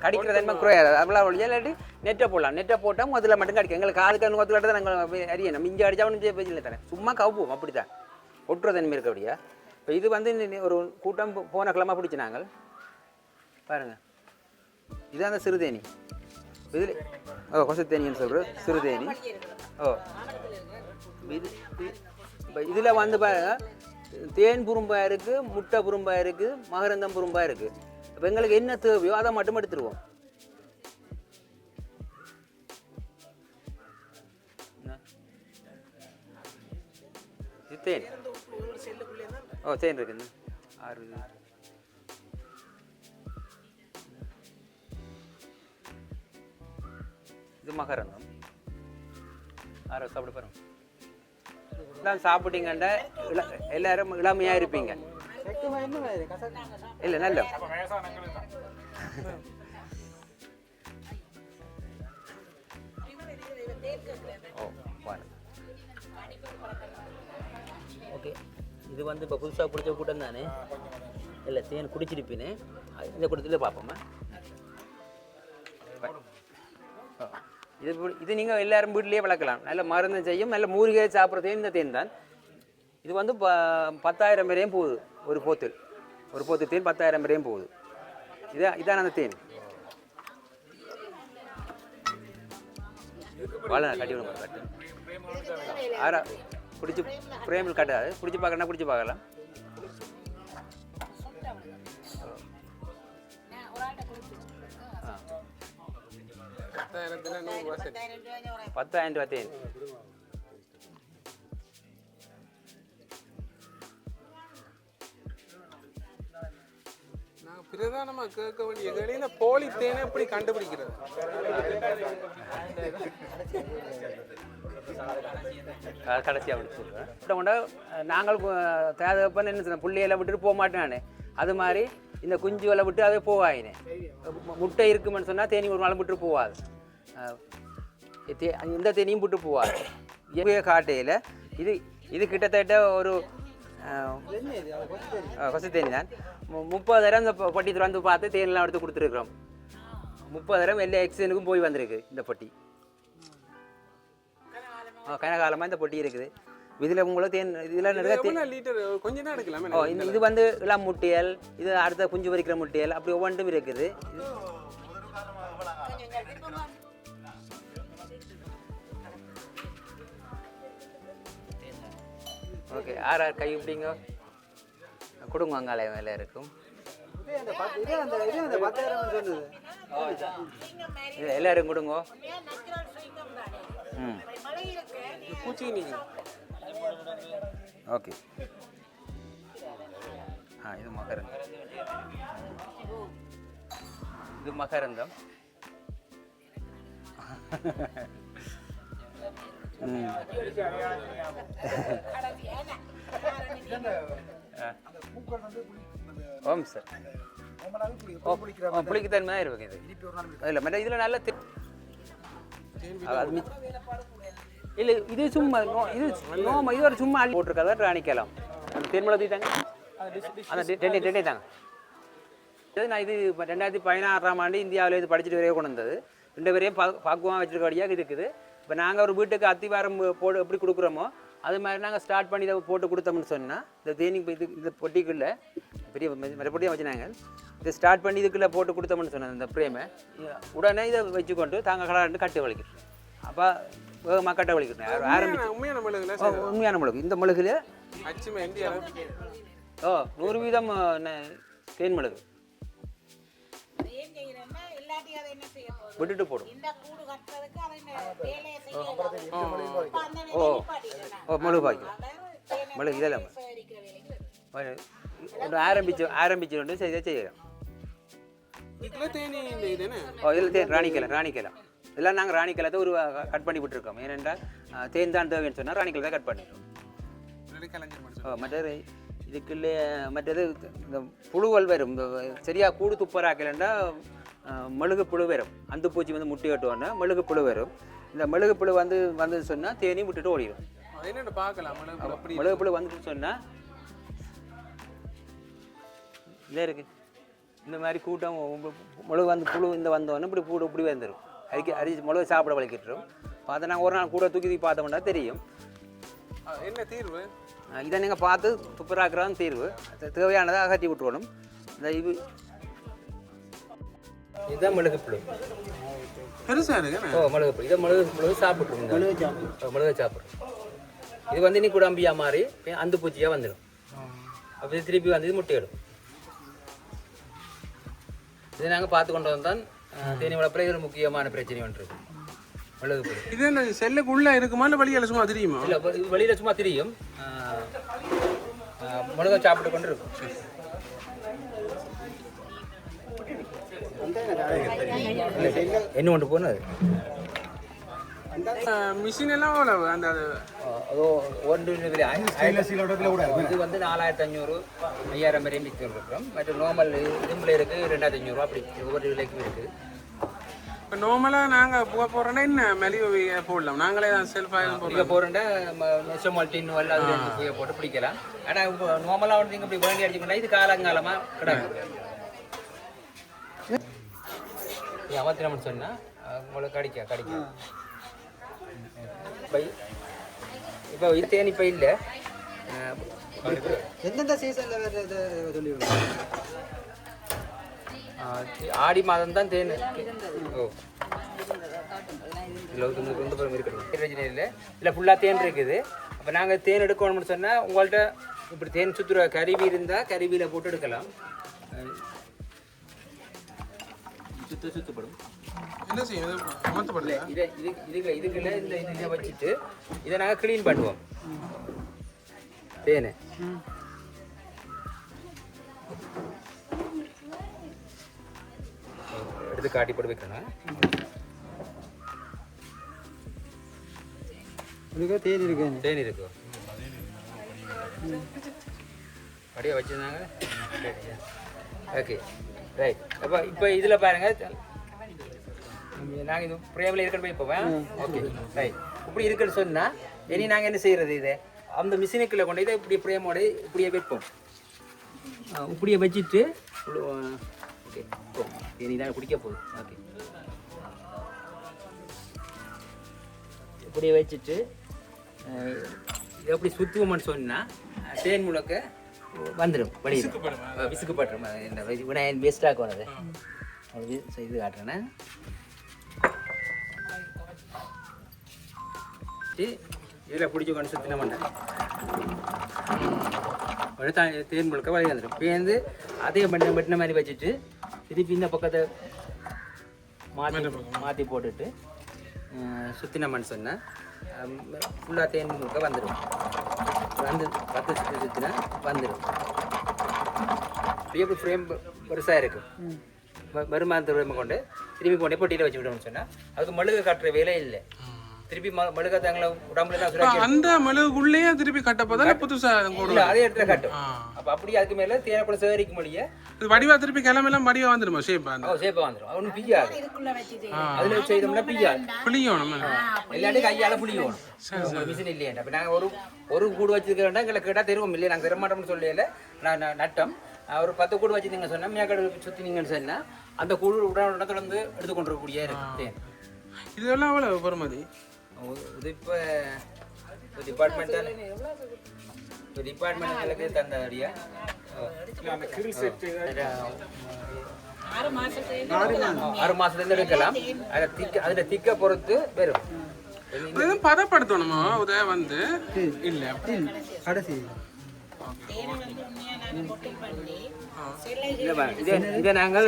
[SPEAKER 2] கடிக்கிற தன்மை குறையாது. அவ்வளோ ஒழியா இல்லாட்டி நெட்டை போடலாம். நெட்டை போட்டால் முதல்ல மட்டும் கடிக்கும். எங்களுக்கு காதுக்கு ஒத்து கட்ட நாங்கள் அறியணும். மிஞ்சி அடிச்சா ஒன்றும் பேஜில் தரேன். சும்மா கவுப்போம் அப்படி தான் ஒட்டுற தன்மை இருக்க அப்படியா. இப்போ இது வந்து ஒரு கூட்டம் போன கிழமை பிடிச்சி நாங்கள் பாருங்கள். இதுதான் அந்த சிறுதேனி. இதில் கொசத்தேனின்னு சொல்கிற சிறுதேனி. இது இப்போ இதில் வந்து பாருங்க தேன் புரும்பாக இருக்குது, முட்டை புரும்பாக இருக்குது, மகரந்தம் புரும்பாக இருக்குது. இப்போ எங்களுக்கு என்ன தேவையோ அதை மட்டும் எடுத்துருவோம். இது தேன். தேன் இருக்குது 6. இது மகரந்தம். 6 சாப்பிட பாருங்க. தான் சாப்பிட்டீங்கண்டா எல்லாரும் இளமையாக இருப்பீங்க. இல்லை நல்ல ஓகே. இது வந்து இப்போ புதுசாக பிடிச்ச கூட்டம் தானே. இல்லை தேன் குடிச்சிருப்பீனே இந்த கூட்டத்தில் பார்ப்போம்மா. இது நீங்கள் எல்லாரும் வீட்டிலேயே வளர்க்கலாம். நல்ல மருந்து செய்யும், நல்ல மூலிகை சாப்பிட்ற தேன் இந்த தேன் தான். இது வந்து 10,000 வரையும் போகுது ஒரு போத்து தேன் 10,000 வரையும் போகுது. இதான் அந்த தேன். வாழை கட்டி விடுங்க. கட்டு பிடிச்சி ஃப்ரேமில் கட்டாது. பிடிச்சி பார்க்கறனா பிடிச்சி பார்க்கலாம். $10,000 தேன்.
[SPEAKER 1] நான் பிரதானமாக கேட்க வேண்டிய கேள்வி போலி தேனை எப்படி கண்டுபிடிக்கிறது?
[SPEAKER 2] கடைசியாக அப்படி சொல்கிறேன். நாங்கள் தேவைப்பன்னு என்ன சொன்ன பிள்ளையெல்லாம் விட்டுட்டு போக மாட்டேன். அது மாதிரி இந்த குஞ்சுகளை விட்டு அதே போவாயினேன். முட்டை இருக்குமென்னு சொன்னால் தேனி ஒரு நாள் விட்டு போகாது. இந்த தேனியும் விட்டு போவாது. காட்டையில் இது கிட்டத்தட்ட ஒரு கொசு தேனி தான். 30,000 இந்த பட்டி வந்து பார்த்து தேனெல்லாம் எடுத்து கொடுத்துருக்குறோம். 30 தரம் எல்லா எக்ஸ்சேனுக்கும் போய் வந்திருக்கு இந்த பொட்டி. கனகாலமாக இந்த பொட்டி இருக்குது. இதில் உங்களுக்கு இதில் நிறைய
[SPEAKER 1] லிட்டர் கொஞ்சம் தான் எடுக்கலாமே.
[SPEAKER 2] இது வந்து இளம் முட்டியல், இது அடுத்த குஞ்சு பறிக்கிற முட்டியல், அப்படி ஒவ்வொன்றும் இருக்குது. ஓகே, யார் கை விட்டீங்க கொடுங்க, அங்காலே மேலே இருக்கும். எல்லாரும் கொடுங்க.
[SPEAKER 1] பூச்சி நீங்க
[SPEAKER 2] ஓகே. இது மகரந்தம். இது மகரந்தம். ஓம் சார். புளிக்குத்தன்மை தான் இருக்கு இது. இல்லை மற்ற இதில் நல்ல இல்லை, இது சும்மா இது இது ஒரு சும்மா அள்ளி போட்டிருக்கா ராணிக்கலாம். அந்த தேன்மலை தூக்கிட்டாங்க, அந்த டெண்டே தாங்க. நான் இது 2016ஆம் ஆண்டு இந்தியாவில் இது படிச்சுட்டு வரையே கொண்டு வந்தது. 2 பேரையும் பாக்குவமாக வச்சிருக்கபடியாக இருக்குது. இப்போ நாங்கள் ஒரு வீட்டுக்கு அத்திவாரம் போட்டு எப்படி கொடுக்குறோமோ அது மாதிரி நாங்கள் ஸ்டார்ட் பண்ணி இதை போட்டு கொடுத்தோம்னு சொன்னால் இந்த தேனி இது இந்த பொட்டிக்குள்ளே பெரிய மறுபடியும் வச்சுனாங்க. இதை ஸ்டார்ட் பண்ணி இதுக்குள்ளே போட்டு கொடுத்தோம்னு சொன்னேன் இந்த பிரேமை. உடனே இதை வச்சுக்கொண்டு தாங்க கலாண்டு கட்டு வலிக்கிறோம். அப்போ வேகமாக கட்ட வலிக்கிறேன் ஆரம்பிச்சு. உண்மையான மிளகு. இந்த மிளகுல 100% தேன் மிளகு விட்டுட்டு போடும். மிளகு பாய்க்கும். மிளகு இதெல்லாம் ஆரம்பிச்சு செய்யலாம். இதில் தேன் ராணிக்கலாம். இதெல்லாம் நாங்கள் ராணிக்கலத்தை ஒரு கட் பண்ணி விட்டுருக்கோம். ஏனென்றால் தேன் தான் தேவைன்னு சொன்னால் ராணிக்கலை தான் கட் பண்ணிடுறோம். மற்றது இதுக்குள்ளே மற்றது இந்த புழுவல் வரும். இந்த சரியாக கூடு துப்பராக்கலண்டா மெழுகு புழு வரும். அந்த பூச்சி வந்து முட்டை கட்டுவோன்னா மெழுகு புழு வரும். இந்த மெழுகு புழு வந்து சொன்னால் தேனி விட்டுட்டு ஓடிடும். மெழுகு புழு வந்துட்டு சொன்னால் இதே இருக்குது. இந்த மாதிரி கூட்டம் மிளகு வந்து புழு இந்த வந்தோடனே இப்படி பூடு இப்படி வந்துடும். அரிசி மிளகு சாப்பிட வலிக்கிட்டுரும். அதை நாங்கள் ஒரு நாள் கூட தூக்கி பார்த்தோம்னா தெரியும்.
[SPEAKER 1] என்ன தீர்வு?
[SPEAKER 2] இதை நீங்கள் பார்த்து துப்புராக்குறான்னு தீர்வு. தேவையானதை அகற்றி விட்டுருணும். இந்த இதுதான் மிளகு புழு. மிளகு புழு. இதை மிளகு புழு சாப்பிட்ருக்கோம். மிளகு சாப்பிட்றோம். இது வந்து இன்னைக்கு குடம்பியா மாதிரி அந்த பூச்சியாக வந்துடும். அப்படி திருப்பி வந்து முட்டையிடும். இதை நாங்கள் பார்த்து கொண்டு வந்தால் தேனி வளர்ப்பில் இது ஒரு முக்கியமான பிரச்சனை ஒன்று இருக்கு. மிளகு புழு.
[SPEAKER 1] இது என்ன செல்லுக்குள்ளே இருக்குமா இல்லை வெளியில் சும்மா தெரியுமா?
[SPEAKER 2] இல்லை, வெளியில் சும்மா தெரியும். மிளகை சாப்பிட்டு கொண்டு இருக்கும். என்ன கொண்டு போனது
[SPEAKER 1] மிஷின் எல்லாம் அந்த
[SPEAKER 2] அதோ ஒன்று இது வந்து 4500 5000 வரையும் விற்று இருக்கிறோம். மற்ற நார்மல் இதும்பில் இருக்குது 2500 அப்படி ஒவ்வொரு விலைக்கும் இருக்குது.
[SPEAKER 1] இப்போ நார்மலாக நாங்கள் போகிறோன்னா என்ன மெலிவு போடலாம்? நாங்களே தான் செல்ஃபாக
[SPEAKER 2] போகிறோன்னா மெசோமால்டின் அது போய் போட்டு பிடிக்கலாம். ஆனால் இப்போ நார்மலாக வந்து நீங்கள் இப்படி வேண்டி அடிச்சுக்கொண்டா இது காலங்காலமாக கிடக்கும். அமர்த்தினோம்னு சொன்னால் உங்களுக்கு கடிக்கும். இப்போ இது தேனி இப்போ இல்லை.
[SPEAKER 6] எந்தெந்த சீசனில் சொல்லிவிடுங்க.
[SPEAKER 2] ஆடி மாதம் தான் தேன். ஓ இதில் கொண்டு போகிற மாதிரி பிரச்சனை இல்லை. இல்லை ஃபுல்லாக தேன் இருக்குது. அப்போ நாங்கள் தேன் எடுக்கணும்னு சொன்னால் உங்கள்கிட்ட இப்படி தேன் சுற்றுற கருவி இருந்தால் கருவியில் போட்டு எடுக்கலாம். சுத்தப்படும்.
[SPEAKER 1] என்ன செய்யும்? அமர்த்தப்படல.
[SPEAKER 2] இதுக்குள்ள இந்த இதை வச்சுட்டு இதை நாங்கள் க்ளீன் பண்ணுவோம். தேனை எடுத்து காட்டி போட்டு வைக்கணும்.
[SPEAKER 6] தேன் இருக்கு.
[SPEAKER 2] தேன் இருக்கு. அப்படியே வச்சுருந்தாங்க. Okay right. அப்போ இப்போ இதில் பாருங்கள், நாங்கள் இது பிரேமில் இருக்கிற போய் போவேன். Okay right. இப்படி இருக்குன்னு சொன்னால் இனி நாங்கள் என்ன செய்கிறது? இதை அந்த மிஷினுக்குள்ளே கொண்டு இதை இப்படி பிரேமோட இப்படியே வைப்போம். இப்படியே வச்சுட்டு ஓகே இனி தான் பிடிக்க போகுது. ஓகே இப்படி வச்சுட்டு எப்படி சுற்றுவோம்னு சொன்னால் தேன் முழுக்க வந்துடும் வெளியில் விசுக்குப்பட்டுரும். இந்த விநாயகன் வேஸ்ட்டாக போனது அது செய்து காட்டுறேன்னா இதில் பிடிச்சி கொண்டு சுற்றின மாட்டேன் தேன் முழுக்க வெளியே வந்துடும். பேர்ந்து அதே வெட்டின மாதிரி வச்சுட்டு திருப்பி இந்த பக்கத்தை மாற்றி போட்டுட்டு சுற்றினோம்னு சொன்னால் ஃபுல்லாக தேன் முழுக்க வந்துடும். வந்து 10 சுற்றினா வந்துடும். இப்படி ஃப்ரேம் பெருசாக இருக்கும். வருமானத்தை கொண்டு திருப்பி கொண்டே பொட்டியில் வச்சு விடணும்னு சொன்னால் அதுக்கு மெழுகு கட்டுற வேலை இல்லை. திருப்பி மெழுக தாங்கள உடம்புல
[SPEAKER 1] அந்த மெழுகுள்ளேயே திருப்பி கட்டப்போதால புதுசா
[SPEAKER 2] அதே இடத்துல கட்டும். அப்போ அப்படி அதுக்கு மேலே தேவைப்பட சேகரிக்க முடிய
[SPEAKER 1] வடிவா திருப்பி கிளம்பெல்லாம் வடிவா வந்துடுமா ஷேப்பா?
[SPEAKER 2] ஷேப்பா வந்துடும். ஒன்றும் பிய்யாது. அதில் செய்தோம்னா பிய்யாது.
[SPEAKER 1] புளியணும்
[SPEAKER 2] எல்லாத்தையும் கையால் புளியணும். மிஷின் இல்லையா? அப்போ நாங்கள் ஒரு கூடு வச்சுருக்கோம்னா எங்களை கேட்டால் தெருவோம் இல்லையா? நாங்கள் தரமாட்டோம்னு சொல்லல. நான் நட்டம் ஒரு 10 கூடு வச்சுருந்தீங்க சொன்னால் மேக்கடை சுற்றினீங்கன்னு சொன்னால் அந்த கூடு உடனே தொடர்ந்து எடுத்துக்கொண்டு இருக்கக்கூடிய இருக்கு.
[SPEAKER 1] இதெல்லாம் எவ்வளோ பெறுமதி?
[SPEAKER 2] இது இப்போ டிபார்ட்மெண்ட் தானே, இப்போ டிபார்ட்மெண்ட்டுகளுக்கு தந்தாடியா 6 மாதத்துலேருந்து எடுக்கலாம். அதில் திக்க பொறுத்து வரும்.
[SPEAKER 1] எதுவும் பதப்படுத்தணுமா? உதய வந்து இல்லை
[SPEAKER 6] கடைசி
[SPEAKER 2] இதை நாங்கள்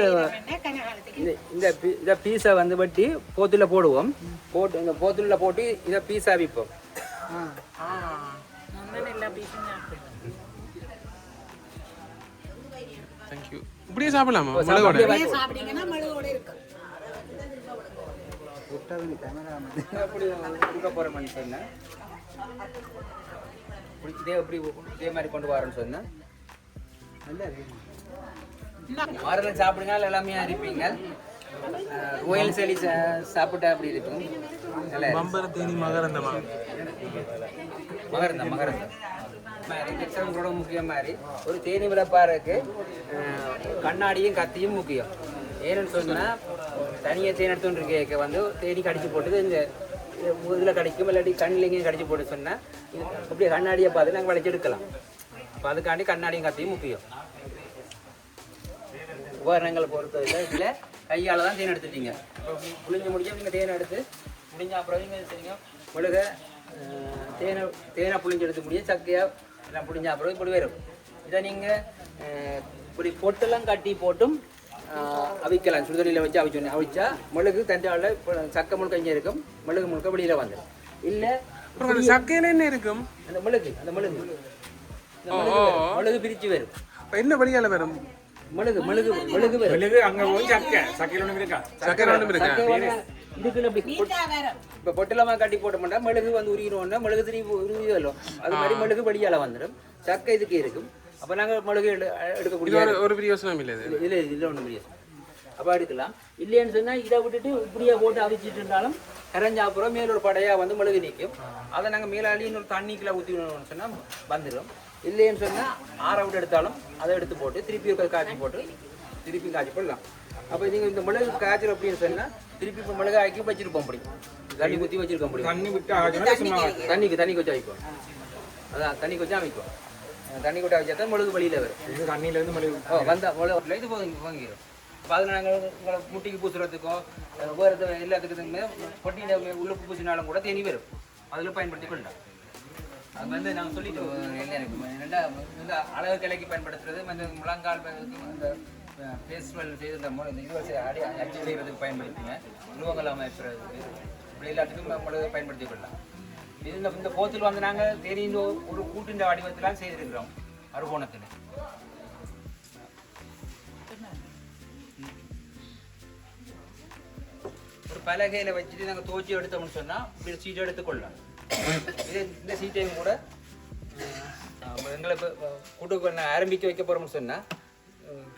[SPEAKER 2] இந்த பீஸை வந்து வட்டி போத்துல போடுவோம். போட்டு இந்த போத்துல போட்டு இதை பீஸா விற்போம்.
[SPEAKER 1] தேங்க்யூ. இப்படியே சாப்பிடலாமா?
[SPEAKER 2] இதே மாதிரி கொண்டு வரேன்னு சொன்னா மரம் சாப்பிடுங்க எல்லாமே இருப்பீங்க. கோயில் செடி சாப்பிட்டா அப்படி இருக்கும். மகரந்தம் உங்களோட முக்கியம் மாதிரி ஒரு தேனி விளப்பாருக்கு கண்ணாடியும் கத்தியும் முக்கியம். ஏன்னு சொன்னா தனியாக தேன் எடுத்துட்டு கேட்க வந்து தேனி கடிச்சு போட்டு இந்த இதில் கடிக்கும், இல்லாட்டி கண்ணிலையும் கடிச்சு போட்டு சொன்னால் அப்படியே கண்ணாடியை பார்த்து நாங்கள் வளைச்சி எடுக்கலாம். இப்போ அதுக்காண்டி கண்ணாடியும் கத்தியும் முக்கியம். உபகரணங்களை பொறுத்தவரை இதில் கையால் தான் தேன் எடுத்துட்டீங்க. இப்போ புளிஞ்சு முடிஞ்சா நீங்கள் தேனை எடுத்து முடிஞ்ச அப்புறம் நீங்கள் சரிங்க மிளக தேனை புளிஞ்சு எடுத்து முடியும், சக்கையாக எல்லாம் புளிஞ்ச அப்புறம் இப்படி வரும். இதை நீங்கள் இப்படி பொட்டெல்லாம் கட்டி போட்டும் அவிக்கலாம். சுடுதண்ணியில் வச்சு அவிச்சா மிளகு தஞ்சாவில் சக்கை முழுக்க இங்கே இருக்கும், மிளகு முழுக்க வெளியில் வந்துடும். இல்லை
[SPEAKER 1] சக்கையில என்ன இருக்கும்?
[SPEAKER 2] அந்த மிளகு பிரித்து வரும்.
[SPEAKER 1] என்ன வழியால வரும்?
[SPEAKER 2] மிளகு அங்கே போய் சக்கையில் ஒன்றும் இருக்கா? இதுக்குள்ள இப்போ பொட்டலமாக கட்டி போட்ட மாட்டா மிளகு வந்து உருகினோன்னா மிளகு திரும்பி உருவி வரும். அது மாதிரி மிளகு வெளியால் வந்துடும். சக்கை இதுக்கு இருக்கும். அப்போ நாங்கள் மிளகு எடுக்கக்கூடிய
[SPEAKER 1] ஒரு பெரிய யோசனை இல்லை.
[SPEAKER 2] இல்லை ஒன்றும் பெரிய அப்போ எடுக்கலாம். இல்லைன்னு சொன்னால் இதை விட்டுட்டு இப்படியே போட்டு அவிச்சிட்டு இருந்தாலும் கரைஞ்சா அப்புறம் மேல ஒரு படையாக வந்து மிளகு நிற்கும். அதை நாங்கள் மேலாளி இன்னொரு தண்ணிக்குள்ளே ஊற்றினோம்னு சொன்னால் வந்துடும். இல்லைன்னு சொன்னால் ஆற விட்டு எடுத்தாலும் அதை எடுத்து போட்டு திருப்பி காய்ச்சி போட்டு திருப்பி காய்ச்சி போடலாம். அப்போ நீங்கள் இந்த மிளகு காய்ச்சல் அப்படின்னு சொன்னால் திருப்பி இப்போ மிளகு ஆக்கி வச்சிருப்போம். அப்படி தண்ணி ஊற்றி வச்சிருக்க முடியும். தண்ணி வச்சு வைக்கும். அதான் தண்ணி வச்சு அமைக்கும். தண்ணி கொட்டை வச்சா தான் மிளகு வெளியில் வரும். தண்ணியிலேருந்து மிளகு வந்தால் மிளகு இது வாங்கிடும். இப்போ அதில் நாங்கள் உங்களை முட்டிக்கு பூசுறதுக்கோ வேறு எல்லாத்துக்குமே பொட்டியில் உள்ளுக்கு பூசினாலும் கூட தேனி வரும். அதில் பயன்படுத்தி கொள்ளலாம். அது வந்து நாங்கள் சொல்லிட்டு எனக்கு என்னென்னா இந்த அழகு கிளைக்கு பயன்படுத்துறது, இந்த முழங்கால் இந்த ஃபேஸ்வல் செய்து இந்த இது அடிச்சு செய்கிறதுக்கு பயன்படுத்திங்க, உருவங்கள் அமைப்புறதுக்கு இப்படி எல்லாத்துக்கும் மிளகு பயன்படுத்தி கொள்ளலாம். இது இந்த போத்தில் வந்து நாங்கள் தேனியின் ஒரு கூட்டின் வடிவத்திலாம் செய்திருக்கிறோம் அறுகோணத்தில். ஒரு பலகையில் வச்சுட்டு நாங்கள் துவச்சி எடுத்தோம்னு சொன்னால் இப்படி சீட்டை எடுத்துக்கொள்ளலாம். இது இந்த சீட்டையும் கூட எங்களை கூட்டு ஆரம்பிக்க வைக்க போகிறோம்னு சொன்னால்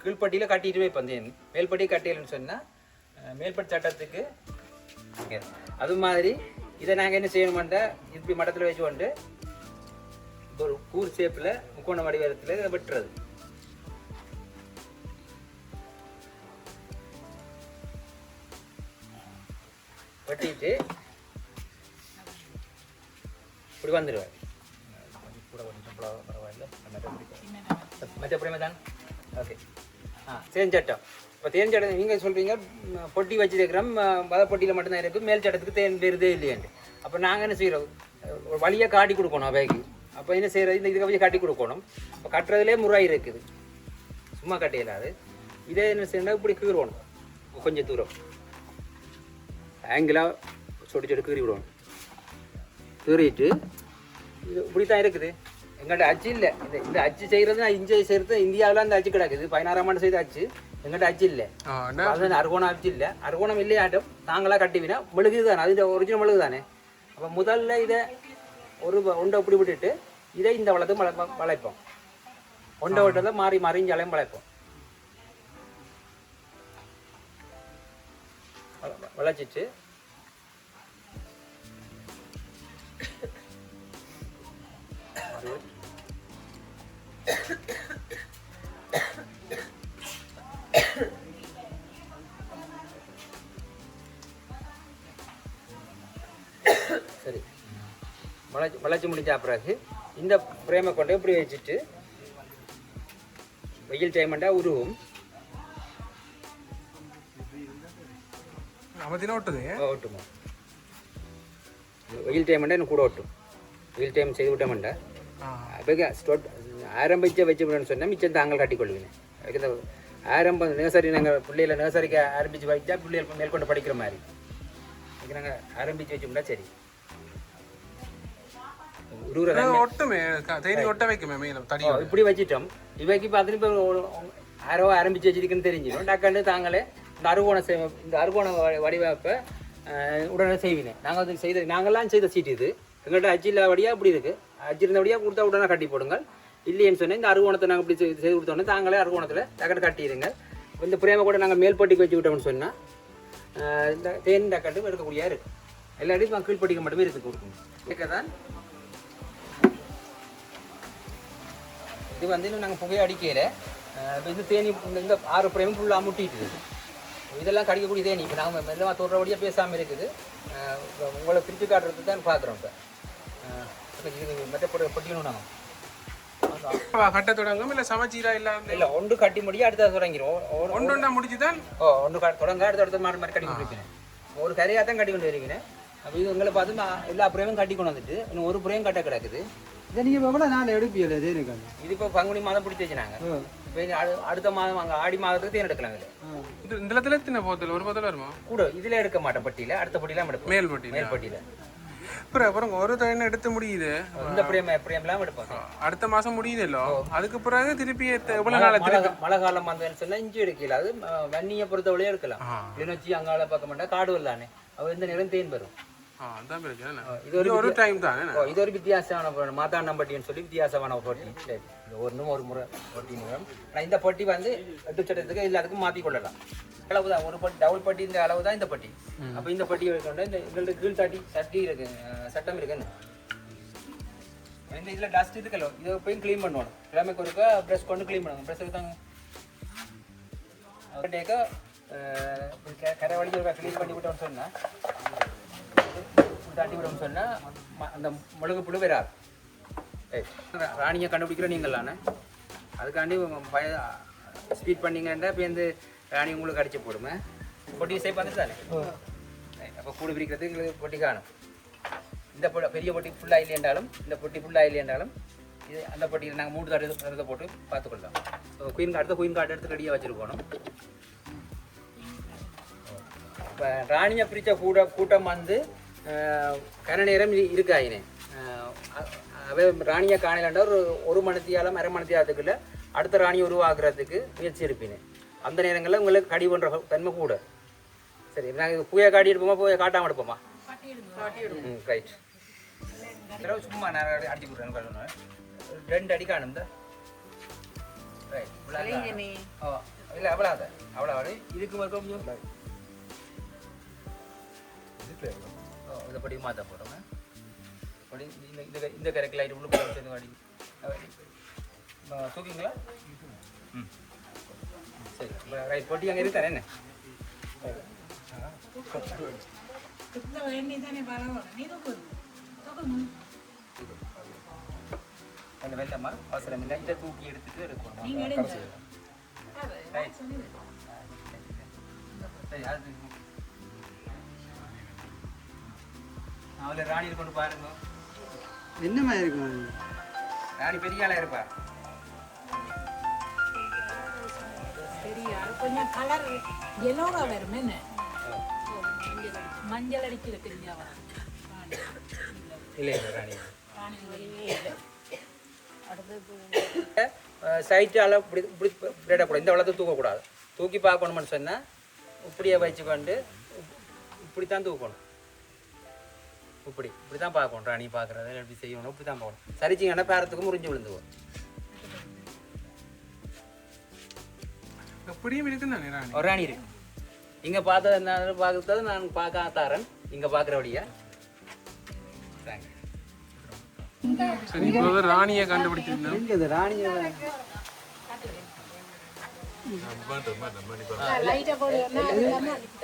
[SPEAKER 2] கீழ்பட்டியில் கட்டிட்டு வைப்போம். தேன் மேல்பட்டி கட்டியல்னு சொன்னால் மேல்பட்டி சட்டத்துக்கு அது மாதிரி இதை நாங்கள் என்ன செய்யணுமாண்டா இப்படி மட்டத்தில் வச்சு கொண்டு ஒரு கூர் ஷேப்பில் முக்கோண வடிவத்தில் இதை வெட்டுறது. வெட்டிட்டு இப்படி வந்துடுவார் கூட கொஞ்சம் பரவாயில்ல மற்ற பிரேம தான் ஓகே தேஞ்சட்டம் இப்போ தேஞ்சட்டம் நீங்கள் சொல்கிறீங்க பொட்டி வச்சுருக்கிறோம் வத பொட்டியில் மட்டும்தான் இருக்குது மேல் சட்டத்துக்கு தேன் பெறுதே இல்லையாண்டு அப்போ நாங்கள் என்ன செய்கிறோம் ஒரு வழியாக காட்டி கொடுக்கணும் அவைக்கு அப்போ என்ன செய்கிறது இந்த இதுக்கு வச்சு காட்டி கொடுக்கணும் இப்போ கட்டுறதுலேயே முறை இருக்குது சும்மா கட்டையில்லாது இதே என்ன செய்யணும் இப்படி கீறுவோணும் கொஞ்சம் தூரம் ஆங்கிளாக சொடி சொடி கீறி விடுவோம் கீறிட்டு இது இப்படி தான் இருக்குது எங்கள்கிட்ட அச்சு இல்லை இந்த அச்சு செய்கிறது இஞ்சி செய்கிறது இந்தியாவில் அந்த அச்சு கிடக்குது 16ஆம் ஆண்டு செய்த அச்சு எங்கள்கிட்ட அச்சு இல்லை அது அறுகோணம் அச்சு இல்லை அறுகோணம் இல்லையாட்டும் நாங்களாக கட்டிவினா மெழுகு தானே அது ஒரிஜினல் மெழுகு தானே அப்போ முதல்ல இதை ஒரு ஒண்டை இப்படி விட்டுட்டு இதை இந்த வளர்த்து வளைப்போம் ஒண்டை விட்டதை மாறி மாறி இஞ்சாலையும் வளைப்போம் வளைச்சிட்டு சரி வளைச்சி முடிஞ்ச பிறகு இந்த பிரேமை கொண்டு இப்படி வச்சுட்டு வெயில் டைமெண்டா உருவும் ஓட்டுமா வெயில் டைமெண்டா எனக்கு கூட ஓட்டும் வெயில் டைம் செய்து விட்டோம்டா அப்போ ஆரம்பித்து வச்சு சொன்னால் மிச்சம் தாங்கள் கட்டிக்கொள்வேன் அதுக்கு ஆரம்பம் நர்சரி நாங்கள் பிள்ளைகளை நர்சரிக்கு ஆரம்பித்து வச்சா பிள்ளைகள் மேற்கொண்டு படிக்கிற மாதிரி அதுக்கு நாங்கள் ஆரம்பித்து வச்சோம்னா சரி இப்படி வச்சிட்டோம் இவைக்கு பார்த்துட்டு இப்போ யாரோ ஆரம்பித்து வச்சிருக்குன்னு தெரிஞ்சிடும் டக்காண்டு தாங்களே இந்த அறுகோண வடிவமைப்பை உடனே செய்வினேன் நாங்கள் அது செய்த நாங்கள்லாம் செய்த சீட்டு இது எங்கள்கிட்ட அச்சு இல்லாதபடியாக இப்படி இருக்குது அச்சு இருந்தபடியாக கொடுத்தா உடனே கட்டி போடுங்கள் இல்லைன்னு சொன்னால் இந்த அறுகோணத்தை நாங்கள் இப்படி செய்து கொடுத்தோன்னே தாங்களே அறுகோணத்தில் டக்கட்டு கட்டிடுங்க இந்த பிரேமை கூட நாங்கள் மேல் பட்டிக்கு வச்சு விட்டோம்னு சொன்னால் இந்த தேன் டக்கட்டு எடுக்கக்கூடியா இருக்குது எல்லாத்தையும் கீழ்பட்டிக்கு மட்டுமே எடுத்து கொடுக்கணும் இதுக்கு தான் இது வந்து இன்னும் நாங்கள் புகையை அடிக்கையில் இது தேனி இந்த 6 பிரேமும் ஃபுல்லாக முட்டிட்டு இதெல்லாம் கடிக்கக்கூடிய தேனி இப்போ நாங்கள் மெல்லமாக தோற்றபடியாக பேசாமல் இருக்குது உங்களை பிரித்து காட்டுறதுக்கு தான் பார்க்குறோம் இப்போ இது மற்ற பொட்டிக்கணும் நாங்கள்
[SPEAKER 1] கட்ட தொடங்கும் இல்லை சமச்சீரா
[SPEAKER 2] இல்லை ஒன்று கட்டி முடியும் அடுத்த தொடங்கிடும்
[SPEAKER 1] ஒன்று முடிச்சுதான்
[SPEAKER 2] ஒன்று தொடங்க அடுத்த மாறி மாதிரி கட்டி கொண்டு இருக்கிறேன் ஒரு கரையாக தான் கட்டி கொண்டு இருக்கிறேன் அப்போ இது உங்களை பார்த்து எல்லா பிரேமும் கட்டி கொண்டு வந்துட்டு இன்னும் ஒரு பிரேம் கட்ட கிடக்குது
[SPEAKER 6] இதை நீங்கள் எவ்வளோ நாள் எடுப்பீங்களே தேனுக்கு
[SPEAKER 2] இது இப்போ பங்குனி மாதம் பிடிச்சி வச்சுனாங்க இப்போ அடுத்த மாதம் அங்கே ஆடி மாதத்துக்கு தேன் எடுக்கலாம் இதில்
[SPEAKER 1] இந்த இடத்துல எத்தனை போத்தல் ஒரு போத்தல் வருமா
[SPEAKER 2] கூட இதில் எடுக்க மாட்டேன் பட்டியில் அடுத்த பட்டியெல்லாம் எடுப்போம்
[SPEAKER 1] மேல்
[SPEAKER 2] பட்டியில்
[SPEAKER 1] அப்புறம் ஒரு தேன் எடுத்து முடியுது
[SPEAKER 2] இந்த பிரேம்லாம் எடுப்போம்
[SPEAKER 1] அடுத்த மாதம் முடியுதுல்லோ அதுக்கு பிறகு திருப்பி எவ்வளோ நாள்
[SPEAKER 2] மழை காலம் வந்ததுன்னு சொன்னால் இஞ்சி எடுக்கல அது வன்னியை பொறுத்தவரையே எடுக்கலாம் கிளிநொச்சி அங்கால பார்க்க மாட்டேன் காடு இல்லானே அவ எந்த நேரம் தேன் வரும் இது ஒரு வித்தியாசமான மாத்தாண்டம்பட்டின்னு சொல்லி வித்தியாசமான போட்டி ஒரு முறை போட்டி மூலம் ஆனால் இந்த பொட்டி வந்து 8 சட்டத்துக்கு எல்லாத்துக்கும் மாற்றி கொள்ளலாம் அளவு தான் ஒரு பட்டி டபுள் பட்டி இந்த அளவு தான் இந்த பட்டி அப்போ இந்த பட்டி கொண்டு இந்த எங்களுக்கு கீழ் சட்டி இருக்கு சட்டம் இருக்குன்னு இந்த இதில் டஸ்ட் இருக்குல்ல இதை போய் க்ளீன் பண்ணுவோம் கிழமைக்கு ஒருக்கா ப்ரெஷ் கொண்டு க்ளீன் பண்ணுவோம் ப்ரெஷ் தாங்க கரை வழி ஒரு க்ளீன் பண்ணி விட்டோம்னு சொன்னால் தாண்டி விடணும்னு சொன்னால் அந்த மிளகு புழு வராது ராணியை கண்டுபிடிக்கிற நீங்களானே அதுக்காண்டி ஸ்பீட் பண்ணிங்கன்னா இப்போ இந்த ராணி உங்களுக்கு அடிச்சு போடுமே பொட்டி சேஃப் வந்துட்டு தானே அப்போ கூடு பிரிக்கிறதுக்கு எங்களுக்கு பொட்டி காணும் இந்த பெரிய பொட்டி ஃபுல்லாக இல்லைன்றாலும் இந்த பொட்டி ஃபுல்லாக இல்லைன்றாலும் இது அந்த பொட்டியில் நாங்கள் 3 தடவை போட்டு பார்த்துக்கொள்ளலாம் அடுத்த குயின் கார்டு எடுத்து ரெடியாக வச்சுருக்கணும் இப்போ ராணியை பிரித்த கூட்டம் வந்து கன நேரம் இருக்காயினே அவை ராணியை காணலாண்டா ஒரு மணித்தியாலம் அரை மணித்தியாலத்துக்குள்ள அடுத்த ராணி உருவாக்குறதுக்கு முயற்சி இருப்பினேன் அந்த நேரங்களில் உங்களுக்கு கடி பண்ணுற தன்மை கூட சரி நாங்கள் பூயை காட்டி எடுப்போமா பூயை காட்டாமல் எடுப்போமா ரைட் சும்மா நான் அடிச்சு கொடுறேன் 2 அடி காணும் ரைட் ஓ இல்லை அவ்வளோ இதுக்கு மட்டும் இதை படி மாற்ற போகிறோங்க படி இந்த கரெக்ட் லைட் உள்ள சேர்ந்து வாடி தூக்கிங்களா ம் சரி ரைட் பொட்டி அங்கே இருக்காரு என்ன இந்த வெள்ளமா அவசரம் இல்லை இதை தூக்கி எடுத்துட்டு எடுக்கணும் ரைட் சரி அது அவளை ராணியில் கொண்டு பாருங்க
[SPEAKER 6] என்ன மாதிரி இருக்கும்
[SPEAKER 2] ராணி பெரிய ஆளா இருப்பா
[SPEAKER 4] சரியா கொஞ்சம் கலர் எல்லோவா வரும் என்ன மஞ்சள் அடிக்கிற தெரியாவா
[SPEAKER 2] இல்லை இல்லை ராணி சைட்டால் இப்படி இப்படி விடக்கூடாது இந்த வளத்தை தூக்கக்கூடாது தூக்கி பார்க்கணும்னு சொன்னால் இப்படியே வச்சுக்கொண்டு இப்படித்தான் தூக்கணும் இப்படி தான் பார்க்கணும் ராணி பார்க்குறது எப்படி செய்யணும் இப்படி தான் பார்க்கணும் சரிச்சிங்கன்னா பேரத்துக்கு முறிஞ்சு விழுந்துவோம்
[SPEAKER 1] அப்படியும் இருக்குன்னு ராணி
[SPEAKER 2] ஒரு ராணி இருக்கு இங்கே பார்த்தது நான் பார்க்க தாரன் இங்கே பார்க்குறபடியா
[SPEAKER 1] சரி இப்போ ராணியை கண்டுபிடிச்சிருந்தோம்
[SPEAKER 6] எங்க இது ராணியை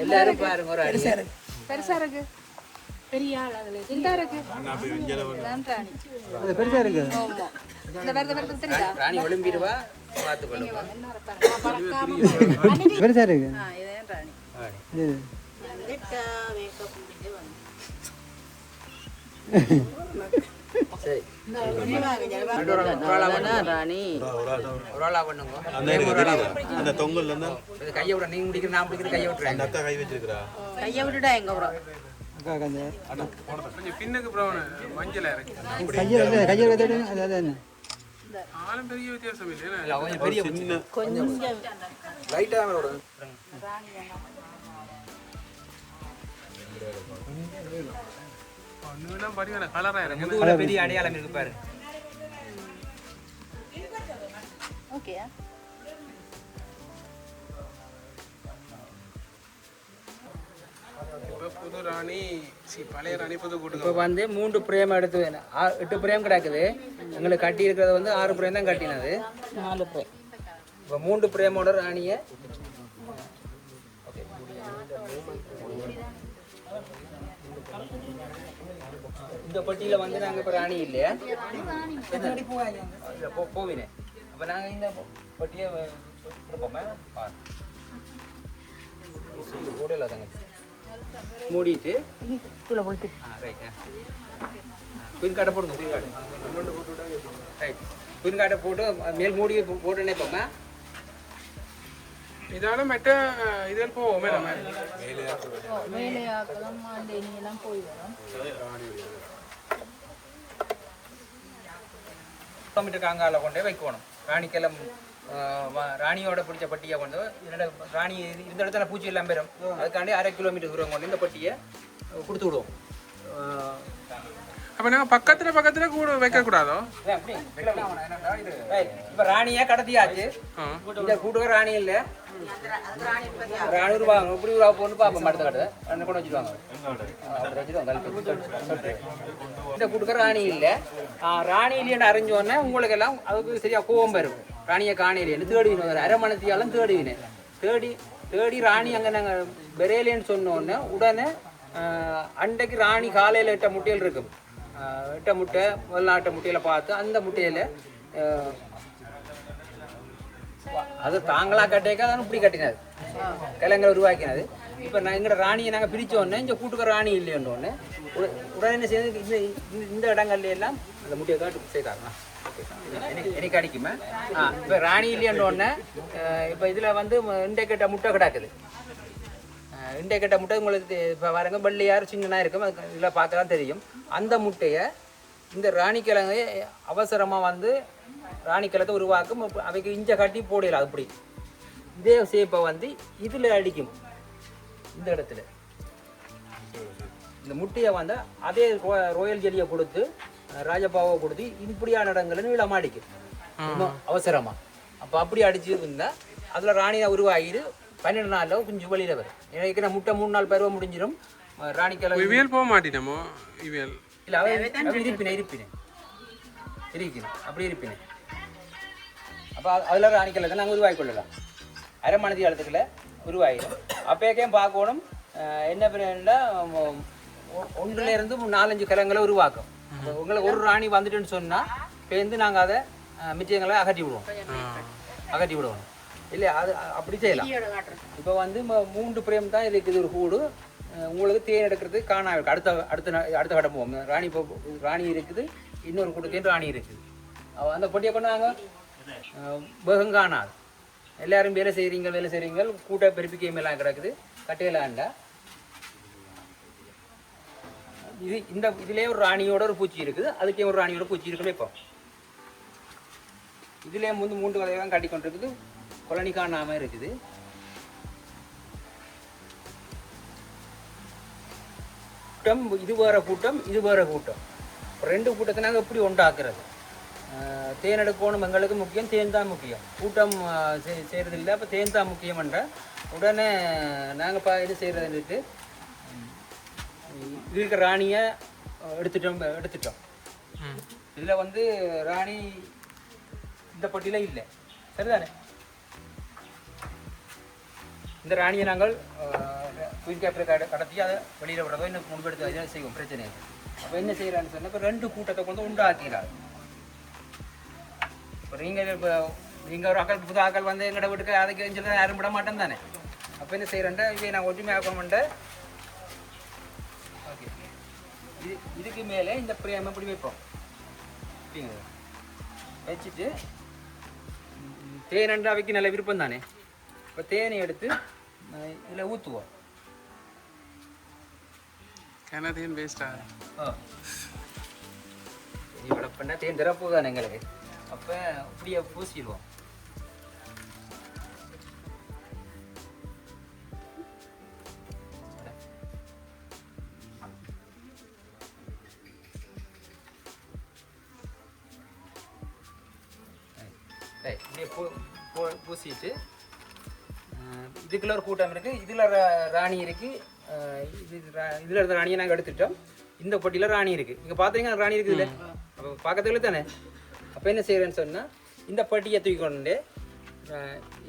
[SPEAKER 2] எல்லாரும் பாருங்க ஒரு ராணி
[SPEAKER 3] பெருசா இருக்கு பெரிய ஆள் அதுல இந்த இருக்கு
[SPEAKER 6] அது பெருசா இருக்கு
[SPEAKER 3] இந்த வருது தெரியுதா
[SPEAKER 2] ராணி ஒளிம்பிடுவா பார்த்துக்கொள்ளுங்க
[SPEAKER 6] பெருசா இருக்கு
[SPEAKER 4] இதான் ராணி
[SPEAKER 6] இது
[SPEAKER 2] சரி
[SPEAKER 4] ராணி
[SPEAKER 2] ஒரு ஆளா பண்ணுங்க
[SPEAKER 7] அந்த தொங்கல்ல இருந்தா
[SPEAKER 2] இது கையை விட நீங்க முடிக்கிற நான் முடிக்கிற கையை விட்டுறேன்
[SPEAKER 7] அக்கா கை வச்சிருக்கா
[SPEAKER 4] கையை விட்டுட்டா எங்க ப்ரோ
[SPEAKER 6] அக்கா அந்த
[SPEAKER 1] கொஞ்சம் பின்னுக்கு ப்ரௌன் மஞ்சளா இருக்கு
[SPEAKER 6] கையை வச்சுட்டு அது அது
[SPEAKER 1] ஆளும் பெரிய வித்தியாசம் இல்லை
[SPEAKER 2] இல்ல, கொஞ்சம் பெரிய
[SPEAKER 4] கொஞ்சம்
[SPEAKER 2] லைட்டா
[SPEAKER 1] ஒன்றும் படிவான கலராக இருக்கு
[SPEAKER 2] முதுகுல பெரிய அடையாளம் இருக்கு பாரு
[SPEAKER 4] ஓகே
[SPEAKER 1] இப்போ புது ராணி பழைய ராணி புது
[SPEAKER 2] இப்போ
[SPEAKER 1] கூட்டுங்க
[SPEAKER 2] வந்து 3 பிரேம் எடுத்து 8 பிரேம் கிடக்குது எங்களுக்கு கட்டி இருக்கிறது வந்து 6 பிரேம் தான் கட்டினது
[SPEAKER 4] 4 பேர்
[SPEAKER 2] இப்போ 3 பிரேமோட ராணியை இந்த பட்டியில வந்து நாங்க இப்போ ராணி இல்லையா போவினே அப்போ நாங்கள் இந்த பட்டியை கொடுப்போமே கூட இல்லை தங்கச்சி மூடிட்டு ரைட் குயின் காட்டை போடுங்க குயின் காட்டு ரைட் குயின் காட்டை போட்டு மேல் மூடி போட்டுனே போங்க
[SPEAKER 1] இதால மெட்ட இதில் போவோமே நம்ம
[SPEAKER 4] வேலையாக்கலாம் அந்த இனியெல்லாம் போய் வரும்
[SPEAKER 2] கிலோமீட்டர் காங்கால கொண்டே வைக்கணும் ராணிக்கெல்லாம் ராணியோட பிடிச்ச பட்டியை கொண்டு என்னோட ராணி இந்த இடத்துல பூச்சி எல்லாம் பெறும் அதுக்காண்டி 1/2 கிலோமீட்டர் தூரம் கொண்டு இந்த பட்டியை கொடுத்து விடுவோம்
[SPEAKER 1] அப்போ நாங்கள் பக்கத்தில் கூட வைக்கக்கூடாதோ
[SPEAKER 2] இப்போ ராணியா கடத்தியாச்சு இந்த கூட்டுக்க ராணி இல்லை ராணி ரூபாங்க இப்படி ரூபா போட்டு பார்ப்போம் மரத்தை கட்டு ரெண்டு கொண்டு வச்சுருவாங்க இந்த கூட்டுக்க ராணி இல்லை ராணி இல்லைன்னு அறிஞ்சோடனே உங்களுக்கு எல்லாம் அதுக்கு சரியா கோவம் வரும் ராணியை காணையிலேன்னு தேடிவினோம் 1/2 மணித்தியாலும் தேடிவினேன் தேடி ராணி அங்கே நாங்கள் பெரேலேன்னு சொன்னோடனே உடனே அன்றைக்கு ராணி காலையில் 8 முட்டைகள் இருக்கும் 8 முட்டை முதல் நாட்டு முட்டையில் பார்த்து அந்த முட்டையில் அது தாங்களா கட்டேக்கா அதான் இப்படி கட்டினது கிழங்களை உருவாக்கினது இப்போ நான் எங்களோட ராணியை நாங்கள் பிரித்தோடனே இங்கே கூட்டுக்க ராணி இல்லையோன்னொன்னே உடனே சேர்ந்து இந்த இடங்கள்ல எல்லாம் அந்த முட்டையை காட்டு செய்தாங்க எனக்கு அடிக்குமே இப்போ ராணி இல்லையோன்னொன்னே இப்போ இதில் வந்து இண்டைக்கட்ட முட்டை கிடக்குது இண்டைக்கட்ட முட்டை உங்களுக்கு இப்போ வரங்க வெள்ளையார் சின்னனாக இருக்கும் அது இதில் பார்க்க தான் தெரியும் அந்த முட்டையை இந்த ராணிக்கிழங்கு அவசரமாக வந்து ராணிக்கிழத்தை உருவாக்கும் அவைக்கு இஞ்ச கட்டி போடலாம் அப்படி இதே சேப்பை வந்து இதில் அடிக்கும் இந்த இடத்துல இந்த முட்டையை வந்து அதே ரோயல் ஜெல்லியை கொடுத்து ராஜபாவை கொடுத்து இப்படியான இடங்கள்னு நீளமாக அடிக்கும் அவசரமாக அப்போ அப்படி அடிச்சு இருந்தால் அதில் ராணியாக உருவாகிடு 12 நாளில் கொஞ்சம் வெளியில் வரும் எனக்கு நான் முட்டை 3 நாள் பருவம் முடிஞ்சிடும் ராணிக்கிழங்கு
[SPEAKER 1] இவியல் போக மாட்டினமோ இவியல்
[SPEAKER 2] இல்லை அவன் இருப்பினேன் இருக்கணும் அப்படி இருப்பினேன் அப்போ அதில் ராணிக்கிழங்கு நாங்கள் உருவாக்கி கொள்ளலாம் 1/2 மணி காலத்துக்குள்ள உருவாகிடும் அப்போக்கேயும் பார்க்கணும் என்ன பண்ணா 1லேருந்து 4-5 கிழங்குகளை உருவாக்கும் உங்களுக்கு ஒரு ராணி வந்துட்டுன்னு சொன்னால் பேர்ந்து நாங்கள் அதை மிச்சங்களை அகற்றி விடுவோம். அகற்றி விடுவோம் இல்லை அது அப்படி செய்யலாம். இப்போ வந்து 3 பிரேம் தான் இருக்குது ஒரு கூடு. உங்களுக்கு தேன் எடுக்கிறதுக்கு காணா இருக்குது. அடுத்த கட்டம் போவோம். ராணி இருக்குது, இன்னொரு கூட்டு தேன் ராணி இருக்குது. அந்த பொட்டியை கொண்டு நாங்கள் வேகம் காணாது. எல்லாரும் வேலை செய்கிறீங்க கூட்ட பெருப்பிக்கையும் எல்லாம் கிடக்குது கட்டையிலாண்டா. இதுலேயே ஒரு ராணியோட ஒரு பூச்சி இருக்குது, அதுக்கே ஒரு ராணியோட பூச்சி இருக்குன்னு இப்போ இதுலேயே 3 வகையாக கட்டி கொண்டு இருக்குது. கொலனி காணாமல் இருக்குது. கூட்டம் இது வேறு கூட்டம், இது வேறு கூட்டம். 2 கூட்டத்தை நாங்கள் எப்படி உண்டாக்குறது? தேன் எடுக்கணும் எங்களுக்கு முக்கியம், தேன் தான் முக்கியம். கூட்டம் செய்கிறது இல்லை, அப்போ தேன் தான் முக்கியம்ன்ற உடனே நாங்கள் இது செய்கிறதுன்ட்டு இருக்கிற ராணியை எடுத்துட்டோம். இதில் வந்து ராணி இந்த பட்டியில் இல்லை, சரிதானே? இந்த ராணியை நாங்கள் குயின் கேப்டர் கடத்தி அதை வெளியில் விடுறதோ இன்னும் முன்பெடுத்து இதை செய்வோம், பிரச்சனை இல்லை. அப்போ என்ன செய்கிறான்னு சொன்னால் இப்போ 2 கூட்டத்தை கொண்டு உண்டாக்கிறார். இப்போ நீங்கள் ஒரு ஆக்கள் புது ஆக்கள் வந்து எங்கள்ட வீட்டுக்கு அதுக்கு சொல்லி யாரும் விட மாட்டேன் தானே. அப்போ என்ன செய்கிறேன்டா இவை நான் ஒற்றுமை ஆக்கணும்ன்ற ஓகே. இதுக்கு மேலே இந்த பிரேம் எப்படி வைப்போம் அப்படிங்கிறது வச்சுட்டு தேனண்டா வைக்க நல்ல விருப்பம் தானே. இப்போ தேனை எடுத்து இதில் ஊற்றுவோம்.
[SPEAKER 1] தேன் வேஸ்ட்டாக
[SPEAKER 2] இவ்வளோ பண்ணால் தேன் திறப்பு தானே எங்களுக்கு. அப்போ இப்படியே பூசிடுவோம். இப்படியே பூசிட்டு இதுக்குள்ள ஒரு கூட்டம் இருக்குது, இதில் ராணி இருக்குது. இதில் இருந்த ராணியை நாங்கள் எடுத்துட்டோம். இந்த பொட்டியில் ராணி இருக்குது. இங்கே பார்த்தீங்கன்னா ராணி இருக்குது இல்லை, அப்போ பார்க்கறதுல தானே. அப்போ என்ன செய்கிறேன்னு சொன்னால் இந்த பட்டியை தூக்கி கொண்டு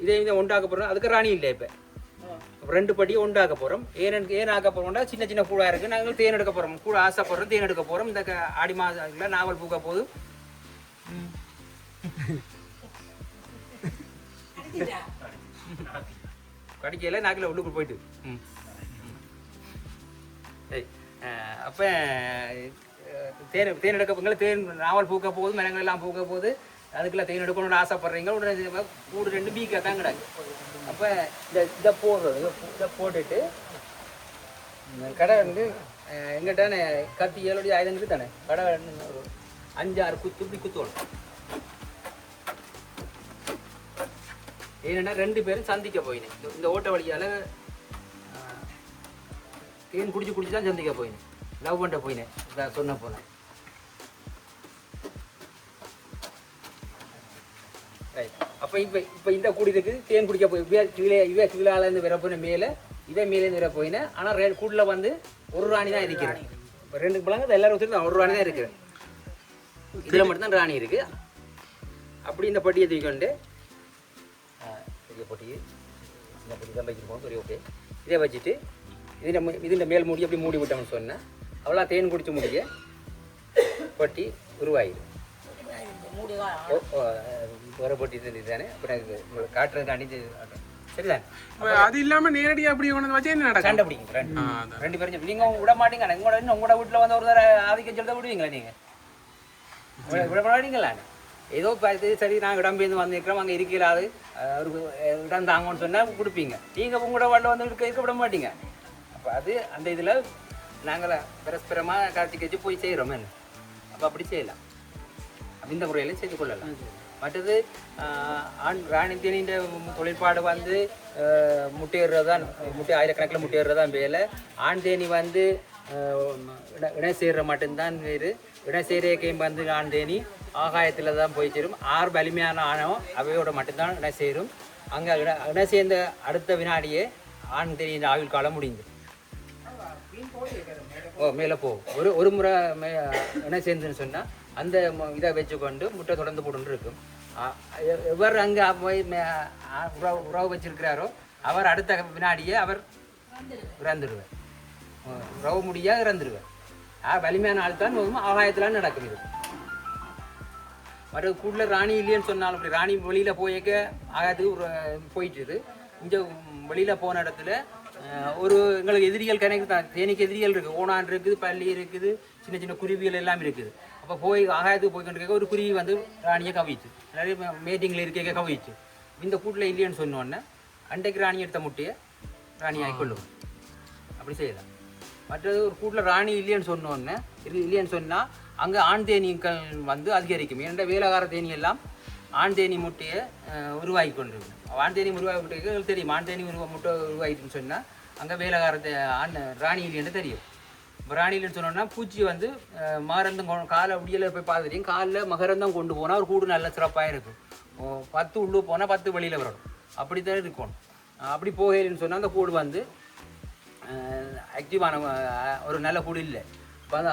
[SPEAKER 2] இதை உண்டாக்க போகிறோம். அதுக்கு ராணி இல்லை. இப்போ 2 பட்டியை உண்டாக்க போகிறோம். ஏன் ஆக்க போகிறோம்னா சின்ன கூடாக இருக்குது. நாங்கள் தேன் எடுக்க போகிறோம், கூட ஆசைப்படுறோம், தேன் எடுக்க போகிறோம். இந்த ஆடி மாதத்தில் நாவல் பூக்க போது கடிக்கையில் நாக்கில் உள்ளுக்குள் போயிட்டு அப்போ தேன் எடுக்க தேன் நாவல் பூக்க போகுது, மரங்கள் எல்லாம் பூக்க போகுது. அதுக்குள்ள தேன் எடுக்கணும்னு ஆசைப்படுறீங்க. உடனே கூடு 2 பீக்காக தான் கிடாங்க. அப்போ இதை போடுறது, இதை போட்டுட்டு கடை வந்து எங்கிட்ட கத்தி 7 ஆயுதங்களுக்கு தானே கடை 5-6 குத்து இப்படி குத்துவோம். ஏன்னா 2 பேரும் சந்திக்க போயினேன். இந்த ஓட்ட வழியால் தேன் குடிச்சு தான் சந்திக்க போயினேன். லவ் பண்ண போயினேன். இதான் சொன்ன போனேன். ரைட். அப்போ இப்போ இந்த கூடியதுக்கு தேன் குடிக்க போய் கீழாலேருந்து வர போயின மேலே, இதே மேலேருந்து வர போயினேன். ஆனால் கூட்டில் வந்து ஒரு ராணி தான் இருக்கிறேன். இப்போ 2 பிள்ளைங்க எல்லாரும் வச்சுருந்தோம், ஒரு ராணி தான் இருக்கிறேன். இதில் மட்டும்தான் ராணி இருக்குது. அப்படி இந்த பட்டியை தூக்கிக்கொண்டு பெரிய பொட்டி, இந்த பொட்டி தான் வைக்கணும். சரி, ஓகே. இதே வச்சுட்டு இதுன்ற மேல் மூடி அப்படி மூடி விட்டோம்னு சொன்னால் அவ்வளோ தேன் குடிச்சு முடிய பொட்டி உருவாயிடும். ஒரு பொட்டி தானே இப்போ காட்டுறதுக்காண்டி சரிதான்.
[SPEAKER 1] அது இல்லாமல் நேரடியாக அப்படி கொண்டு வச்சு என்ன நடக்கும்?
[SPEAKER 2] சண்டை பிடிக்கும். 2 பேரும் நீங்கள் விட மாட்டீங்க. உங்களோட வீட்டில் வந்து ஒரு தடவை ஆதிக்கம் சொல்ல விடுவீங்களா? நீங்கள் விட மாட்டீங்களா? ஏதோ பார்த்து சரி நாங்கள் இடம்பெயர்ந்து வந்திருக்கிறோம், அங்கே இருக்கிறாது அவருக்கு இடம் தாங்கன்னு சொன்னால் கொடுப்பீங்க. நீங்கள் உங்களோட வாட்டில் வந்து இருக்க விட மாட்டீங்க. அப்போ அது அந்த இதில் நாங்கள் பரஸ்பரமாக காட்சி கட்சி போய் செய்கிறோம். என்ன அப்போ அப்படி செய்யலாம். அப்படி இந்த முறையில் செய்து கொள்ளலாம். மற்றது ராணி தேனின்ற தொழிற்பாடு வந்து முட்டையிடுறதான், ஆயிரக்கணக்கில் முட்டையிடுறதான் வேலை. ஆண் தேனி வந்து இணை செய்கிற மட்டும்தான் வேறு. இணை செய்கிறக்கையும் வந்து ஆண் தேனி ஆகாயத்தில் தான் போய் சேரும். 6 வலிமையான ஆணவம் அவையோட மட்டும்தான் இணை சேரும். அங்கே இணை சேர்ந்த அடுத்த வினாடியே ஆண் தேனியின் ஆயுள் காலம் முடிந்து மேலே போகும். ஒரு முறை இணை சேர்ந்துன்னு சொன்னால் அந்த இதை வச்சுக்கொண்டு முட்டை தொடர்ந்து போட்டு இருக்கும். எவர் அங்கே போய் உறவு வச்சிருக்கிறாரோ அவர் அடுத்த வினாடியே அவர் இறந்துடுவார். உறவு முடியாக இறந்துடுவார். வலிமையான ஆள் தான் ஆகாயத்திலான்னு நடக்கும். இது மற்ற கூட்டில் ராணி இல்லைன்னு சொன்னாலும் அப்படி ராணி வெளியில் போய்க்க ஆகாது போயிட்டுது. இங்கே வெளியில் போன இடத்துல ஒரு எங்களுக்கு எதிரிகள் கணக்கு தான், தேனிக்கு எதிரிகள் இருக்குது, ஓணான் இருக்குது, பள்ளி இருக்குது, சின்ன சின்ன குருவிகள் எல்லாம் இருக்குது. அப்போ போய் ஆகாயத்துக்கு போய் கொண்டிருக்க ஒரு குருவி வந்து ராணியை கவிச்சு, நிறைய மீட்டிங்கில் இருக்க கவிச்சு. இந்த கூட்டில் இல்லைன்னு சொன்னோன்னே அன்றைக்கு ராணி எடுத்த முட்டையை ராணியாகி கொள்ளுவோம், அப்படி செய்யலாம். மற்றது ஒரு கூட்டில் ராணி இல்லைன்னு சொன்னோன்னே இல்லைன்னு சொன்னால் அங்கே ஆண் தேனீக்கள் வந்து அதிகரிக்கும். ஏன்னா வேலைக்கார தேனி எல்லாம் ஆண் தேனி முட்டையை உருவாக்கி கொண்டிருக்கும். ஆண் தேனி உருவாக்கிட்டு தெரியும், ஆண் தேனி முட்டை உருவாகிட்டுன்னு சொன்னால் அங்கே வேலைக்கார ஆண் ராணி இல்லைன்னு தெரியும். இப்போ ராணி இல்லைன்னு சொன்னோன்னா பூச்சி வந்து மகரந்தம் காலை அப்படியில் போய் பார்த்துட்டீங்க, காலில் மகரந்தம் கொண்டு போனால் ஒரு கூடு நல்ல சிறப்பாக இருக்கும். 10 உள்ளே போனால் 10 வெளியில் வரணும், அப்படி தான் இருக்கணும். அப்படி போகலன்னு சொன்னால் அந்த கூடு வந்து ஆக்டிவான ஒரு நல்ல கூடு இல்லை.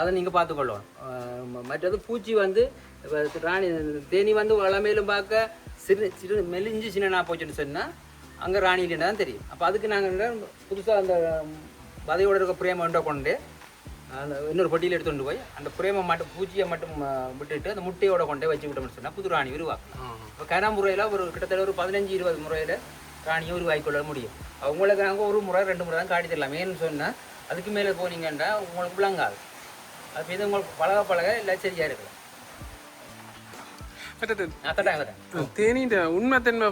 [SPEAKER 2] அதை நீங்கள் பார்த்துக்கொள்ளணும். மற்றது பூச்சி வந்து ராணி தேனி வந்து வளமையிலும் பார்க்க சிறு மெலிஞ்சு சின்னனா போச்சுன்னு சொன்னால் அங்கே ராணி இல்லைன்னா தான் தெரியும். அப்போ அதுக்கு நாங்கள் புதுசாக அந்த வதையோட இருக்க பிரேமை ஒன்றை கொண்டு அந்த இன்னொரு பொட்டியில் எடுத்துகிட்டு போய் அந்த பிரேமை மட்டும் பூச்சியை மட்டும் விட்டுட்டு அந்த முட்டையோட கொண்டே வச்சு விட்டோம்னு சொன்னால் புது ராணி உருவாக்கும். இப்போ கன முறையில் ஒரு கிட்டத்தட்ட ஒரு 15-20 முறையில் ராணியை உருவாக்கிக்கொள்ள முடியும். அவங்களுக்கு நாங்கள் ஒரு முறை 2 முறை தான் காட்டி தரலாம். ஏன்னு சொன்னால் அதுக்கு மேலே போனீங்கன்னா உங்களுக்கு விளங்காது. அது இது உங்களுக்கு பழக எல்லாம் சரியாக இருக்கலாம்.
[SPEAKER 1] தேனியின் உண்மைத்தன்மை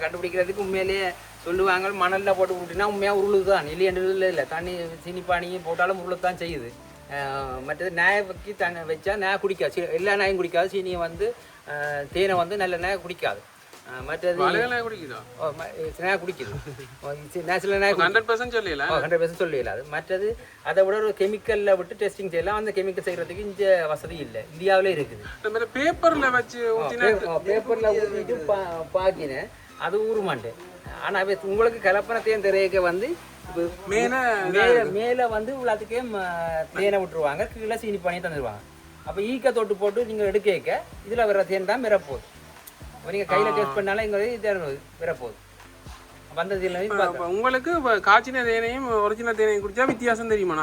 [SPEAKER 2] கண்டுபிடிக்கிறதுக்கு உண்மையிலேயே சொல்லுவாங்க, மணலில் போட்டு விட்டுனா உண்மையாக உருளுது தான், இல்லையன்றது இல்லை. தண்ணி சீனி பானியும் போட்டாலும் உருளு தான் செய்யுது. மற்றது நாயை வைக்கி தண்ணி வச்சா நாய் குடிக்காது, எல்லா நாயும் குடிக்காது. சீனியை வந்து தேனை வந்து நல்ல நாய் குடிக்காது. மற்றது குடிக்குது, சில நாய்
[SPEAKER 1] 100% சொல்லல,
[SPEAKER 2] 100% சொல்லல. அது மற்றது அதை விட ஒரு கெமிக்கலில் விட்டு டெஸ்டிங் செய்யலாம். அந்த கெமிக்கல் செய்கிறதுக்கு இங்கே வசதி இல்லை, இந்தியாவிலே இருக்குது.
[SPEAKER 1] பேப்பரில் வச்சு
[SPEAKER 2] பேப்பரில் ஊற்றிட்டு பாக்கினேன், அது ஊறுமாண்டேன். ஆனால் உங்களுக்கு கலப்பன தேன் திரையக்க வந்து மேலே வந்து உள்ளத்துக்கே தேனை விட்டுருவாங்க, கீழே சீனி பண்ணி தந்துடுவாங்க. அப்போ ஈக்க தொட்டு போட்டு நீங்கள் எடுக்க இதில் வர தேன் தான் மிரப்போகுது. நீங்கள் கையில் டெஸ்ட் பண்ணாலும் எங்களுக்கு வரப்போகுது. வந்ததில்லை
[SPEAKER 1] உங்களுக்கு காய்ச்சின தேனையும் ஒரிஜினல் தேனையும் குடிச்சா வித்தியாசம் தெரியுமா?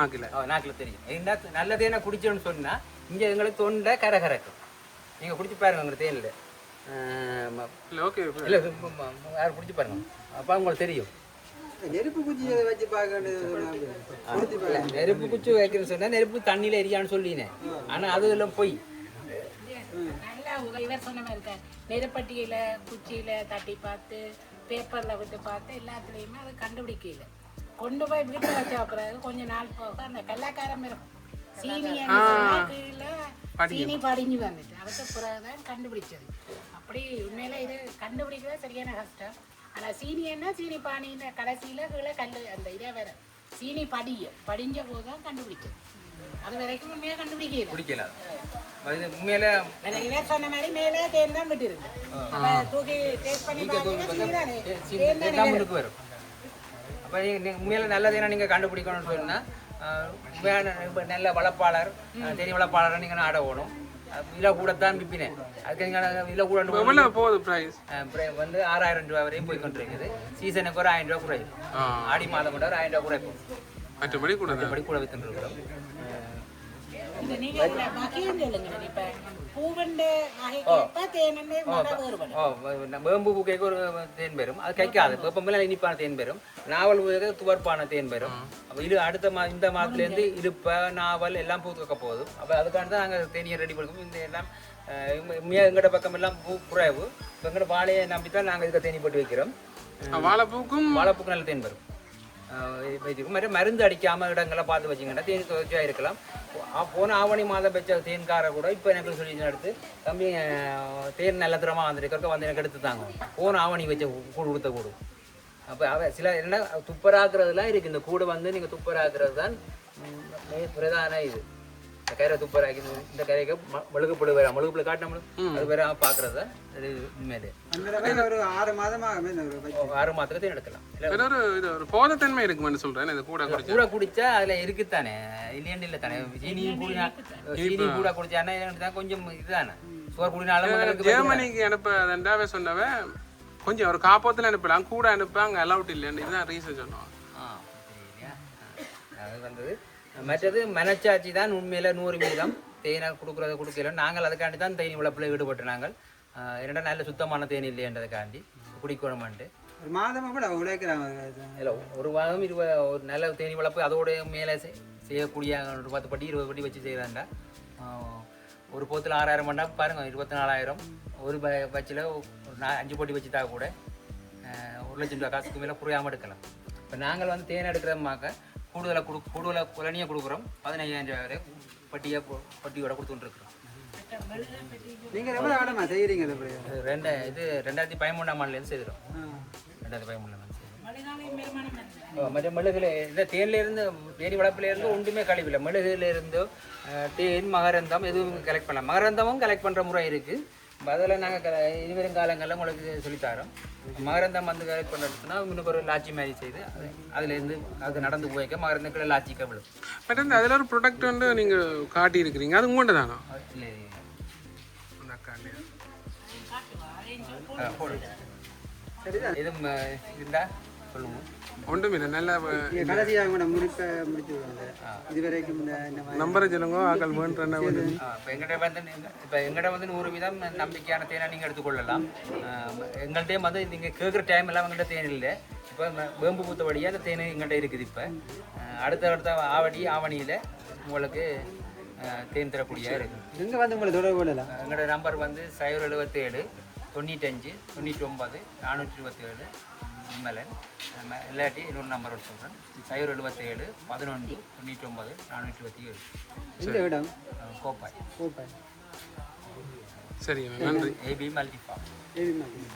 [SPEAKER 2] நாக்கில் தெரியும். என்ன நல்ல தேனை குடிச்சோன்னு சொன்னால் இங்கே எங்களுக்கு தொண்டை கரகரக்கும். நீங்கள் குடிச்சு பாருங்க, உங்கள் தேனில்
[SPEAKER 1] ஓகே
[SPEAKER 2] இல்லை யாரும் குடிச்சு பாருங்க, அப்போ உங்களுக்கு தெரியும்.
[SPEAKER 6] நெருப்பு குச்சி வச்சு பார்க்க,
[SPEAKER 2] நெருப்பு குச்சி வைக்கிறேன்னு சொன்னால் நெருப்பு தண்ணியில் எரியான்னு சொல்லினேன். ஆனால் அது எல்லாம் போய்
[SPEAKER 4] நல்லா இவர் சொன்ன மாதிரி தான், நெருப்பட்டியில குச்சியில தட்டி பார்த்து பேப்பர்ல விட்டு பார்த்து எல்லாத்துலேயுமே அதை கண்டுபிடிக்கல. கொண்டு போய் வீட்டில் வச்ச பிறகு கொஞ்ச நாள் போக அந்த கல்லாக்காரம் இருக்கும், சீனி சீனி படிஞ்சு வந்துட்டு அதுக்கு பிறகுதான் கண்டுபிடிச்சது. அப்படி உண்மையில இது கண்டுபிடிக்கிறது சரியான கஷ்டம். ஆனால் சீனி என்ன சீனி பானின்னு கடைசியில் கீழே கல் அந்த இதே வேற சீனி படிஞ்ச போது தான் கண்டுபிடிச்சது. அது வரைக்கும் உண்மையாக கண்டுபிடிக்கல.
[SPEAKER 2] உண்மையில
[SPEAKER 4] சொன்ன மாதிரி மேலே தேன் தான் விட்டு இருக்கு, தூக்கி டேஸ்ட் பண்ணி
[SPEAKER 2] வரும். அப்போ உண்மையில நல்லதேனா நீங்கள் கண்டுபிடிக்கணும்னு சொன்னால் நல்ல வளர்ப்பாளர் தேனி வளர்ப்பாளரை நீங்கள் ஆட ஓடும். விலை கூடத்தான் விற்பினேன். அதுக்கு நீங்கள் விலை கூட
[SPEAKER 1] போகுது. ப்ரைஸ்
[SPEAKER 2] வந்து 6000 ரூபா வரையும் போய் கொண்டிருக்குது. சீசனுக்கு ஒரு 1000 ரூபா குறையும். ஆடி மாதம் மட்டும் ஒரு 1000 ரூபா குறைப்போம்.
[SPEAKER 1] மற்றபடி கூட
[SPEAKER 2] வித்துருக்கிறோம். வேம்பு பூக்கைக்கு ஒரு தேன் பெறும், அது கைக்காது. வெப்பமில்ல இனிப்பான தேன் பெறும். நாவல் துவர்ப்பான தேன் பெறும். அப்போ இது அடுத்த இந்த மாதத்துலேருந்து இழுப்ப நாவல் எல்லாம் பூக்க போதும். அப்போ அதுக்காக தான் நாங்கள் தேனியை ரெடி பண்ணுவோம். இந்த எல்லாம் எங்கட பக்கம் எல்லாம் பூ குறைவு. இப்போ எங்கட வாழையை நம்பி தான் நாங்கள் இதுக்கு தேனி போட்டு வைக்கிறோம். வாழைப்பூக்கும் நல்ல தேன் பெறும். மருந்து அடிக்காமல் இடங்களை பார்த்து வச்சிங்கன்னா தேனி தொடர்ச்சியாக இருக்கலாம். போன ஆவணி மாதம் வச்ச தேன்காரை கூட இப்போ எனக்கு சொல்லி எடுத்து தம்பி தேன் நல்ல தரமாக வந்துருக்க வந்து எனக்கு எடுத்து தாங்க. போன ஆவணி வச்ச கூடு கொடுத்த கூடு. அப்போ சில என்ன துப்பராக்குறதுலாம் இருக்குது. இந்த கூடை வந்து நீங்கள் துப்பராக்குறது தான் பிரதான இது. இந்த கயிறை துப்பராக்கி இந்த கரைக்கு மழுகுப்புழு வேற மழுகுப்புழு காட்டினோம் அது வேற பார்க்குறது தான் உண்மையிலே.
[SPEAKER 6] ஒரு 6 மாதமாக
[SPEAKER 2] 6 மாதத்துக்கு தேன் எடுக்கலாம்.
[SPEAKER 1] ஒரு போதத்தன்மை இருக்குன்னு சொல்கிறேன். இந்த கூட
[SPEAKER 2] குடிச்சா அதில் இருக்குத்தானே, இல்லைன்னு இல்லை தானே. சீனி கூட குடிச்சானே கொஞ்சம் இதுதானே. சோறு குடினாலும்
[SPEAKER 1] ஜெர்மனிக்கு அனுப்ப ரெண்டாவே சொன்னவன் கொஞ்சம் ஒரு காப்பத்தில் அனுப்பலாம், கூட அனுப்பாங்க அலவுட் இல்லைன்னு இதுதான் ரீசன் சொன்னோம்.
[SPEAKER 2] அது வந்தது. மற்றது மனச்சாட்சி தான் உண்மையில் 100% தேனை கொடுக்கல நாங்கள் அதுக்காண்டி தான் தேனி வளர்ப்பில் ஈடுபட்டு நாங்கள் என்னடா நல்ல சுத்தமான தேனி இல்லைன்றதுக்காண்டி குடிக்கணுமான்ட்டு
[SPEAKER 6] ஒரு மாதமா கூட உழைக்கிறாங்க.
[SPEAKER 2] இல்லை ஒரு வாரம் ஒரு நல்ல தேனி வளர்ப்பு அதோட மேலே செய்யக்கூடிய ஒரு 10 பட்டி 20 பட்டி வச்சு செய்கிறாண்டா ஒரு போத்தில் 6000 மண்டா பாருங்கள் 24,000 ஒரு பச்சில் ஒரு 5 பட்டி வச்சு தான் கூட 1,00,000 ரூபா காசுக்கு மேலே குறையாமல் எடுக்கலாம். இப்போ நாங்கள் வந்து தேனை எடுக்கிறோமாக்க கூடுதலாக குலனியாக கொடுக்குறோம் 15,000 ரூபா வரை பட்டியோட கொடுத்துட்டுருக்குறோம்.
[SPEAKER 6] நீங்க எவ்வளவு ஆடமா செய்யறீங்க இது?
[SPEAKER 2] 2013ஆம் ஆண்டுலேருந்து செய்கிறோம். 2013
[SPEAKER 4] மழைக்காலம் வருமானம் வருது.
[SPEAKER 2] மற்ற மெழுகுல இந்த தேனிலேருந்து தேனி வளர்ப்புலேருந்து ஒன்றுமே கழிவில்லை. மெழுகுலேருந்து தேன் மகரந்தம் எதுவும் கலெக்ட் பண்ணலாம். மகரந்தமும் கலெக்ட் பண்ணுற முறை இருக்குது. அதில் நாங்கள் இனிவரும் காலங்களில் உங்களுக்கு சொல்லித்தரோம். மகரந்தம் வந்து கலெக்ட் பண்ணுறதுனா இன்னும் ஒரு லாட்சி மாதிரி செய்து அதுலேருந்து அது நடந்து போய்க்க மகரந்தங்களை லாட்சிக்க விழும்.
[SPEAKER 1] பட் வந்து அதில் ஒரு ப்ரொடக்ட் வந்து நீங்கள் காட்டியிருக்கிறீங்க, அது உங்கள்கிட்ட தானோ?
[SPEAKER 2] இல்லை
[SPEAKER 1] அந்த அக்காண்டி
[SPEAKER 2] எதுவும் இருந்தால் சொல்லுங்கள்.
[SPEAKER 1] ஒன்றும் இல்லை. நல்ல
[SPEAKER 6] கடைசியாக கூட முடிச்சு விடுவாங்க. இதுவரைக்கும் இந்த மாதிரி
[SPEAKER 1] நம்பரை சொல்லுங்க, ஆக்கள் வேண்டுறேன்னா வந்து.
[SPEAKER 2] இப்போ எங்கள்கிட்ட வந்து 100% நம்பிக்கையான தேனை நீங்கள் எடுத்துக்கொள்ளலாம். எங்கள்கிட்டே வந்து நீங்கள் கேட்குற டைம் எல்லாம் எங்கள்கிட்ட தேன் இல்லை. இப்போ வேம்பு பூத்த வழியாக அந்த தேன் எங்கள்கிட்ட இருக்குது. இப்போ அடுத்த ஆவணியில் உங்களுக்கு தேன் தரக்கூடிய இருக்குது.
[SPEAKER 6] எங்கே வந்து உங்களை தொடர்பு கொள்ளலாம்?
[SPEAKER 2] எங்களோட நம்பர் வந்து 077 95 99 427 விமலன். இல்லாட்டி இன்னொரு நம்பர் சொல்கிறேன் 077 11 99 427.
[SPEAKER 6] இந்த இடம்
[SPEAKER 2] கோப்பாய்.
[SPEAKER 6] கோப்பாய்.
[SPEAKER 1] சரி, நன்றி.
[SPEAKER 2] AB multiform.
[SPEAKER 6] ஏபி மாதிரி.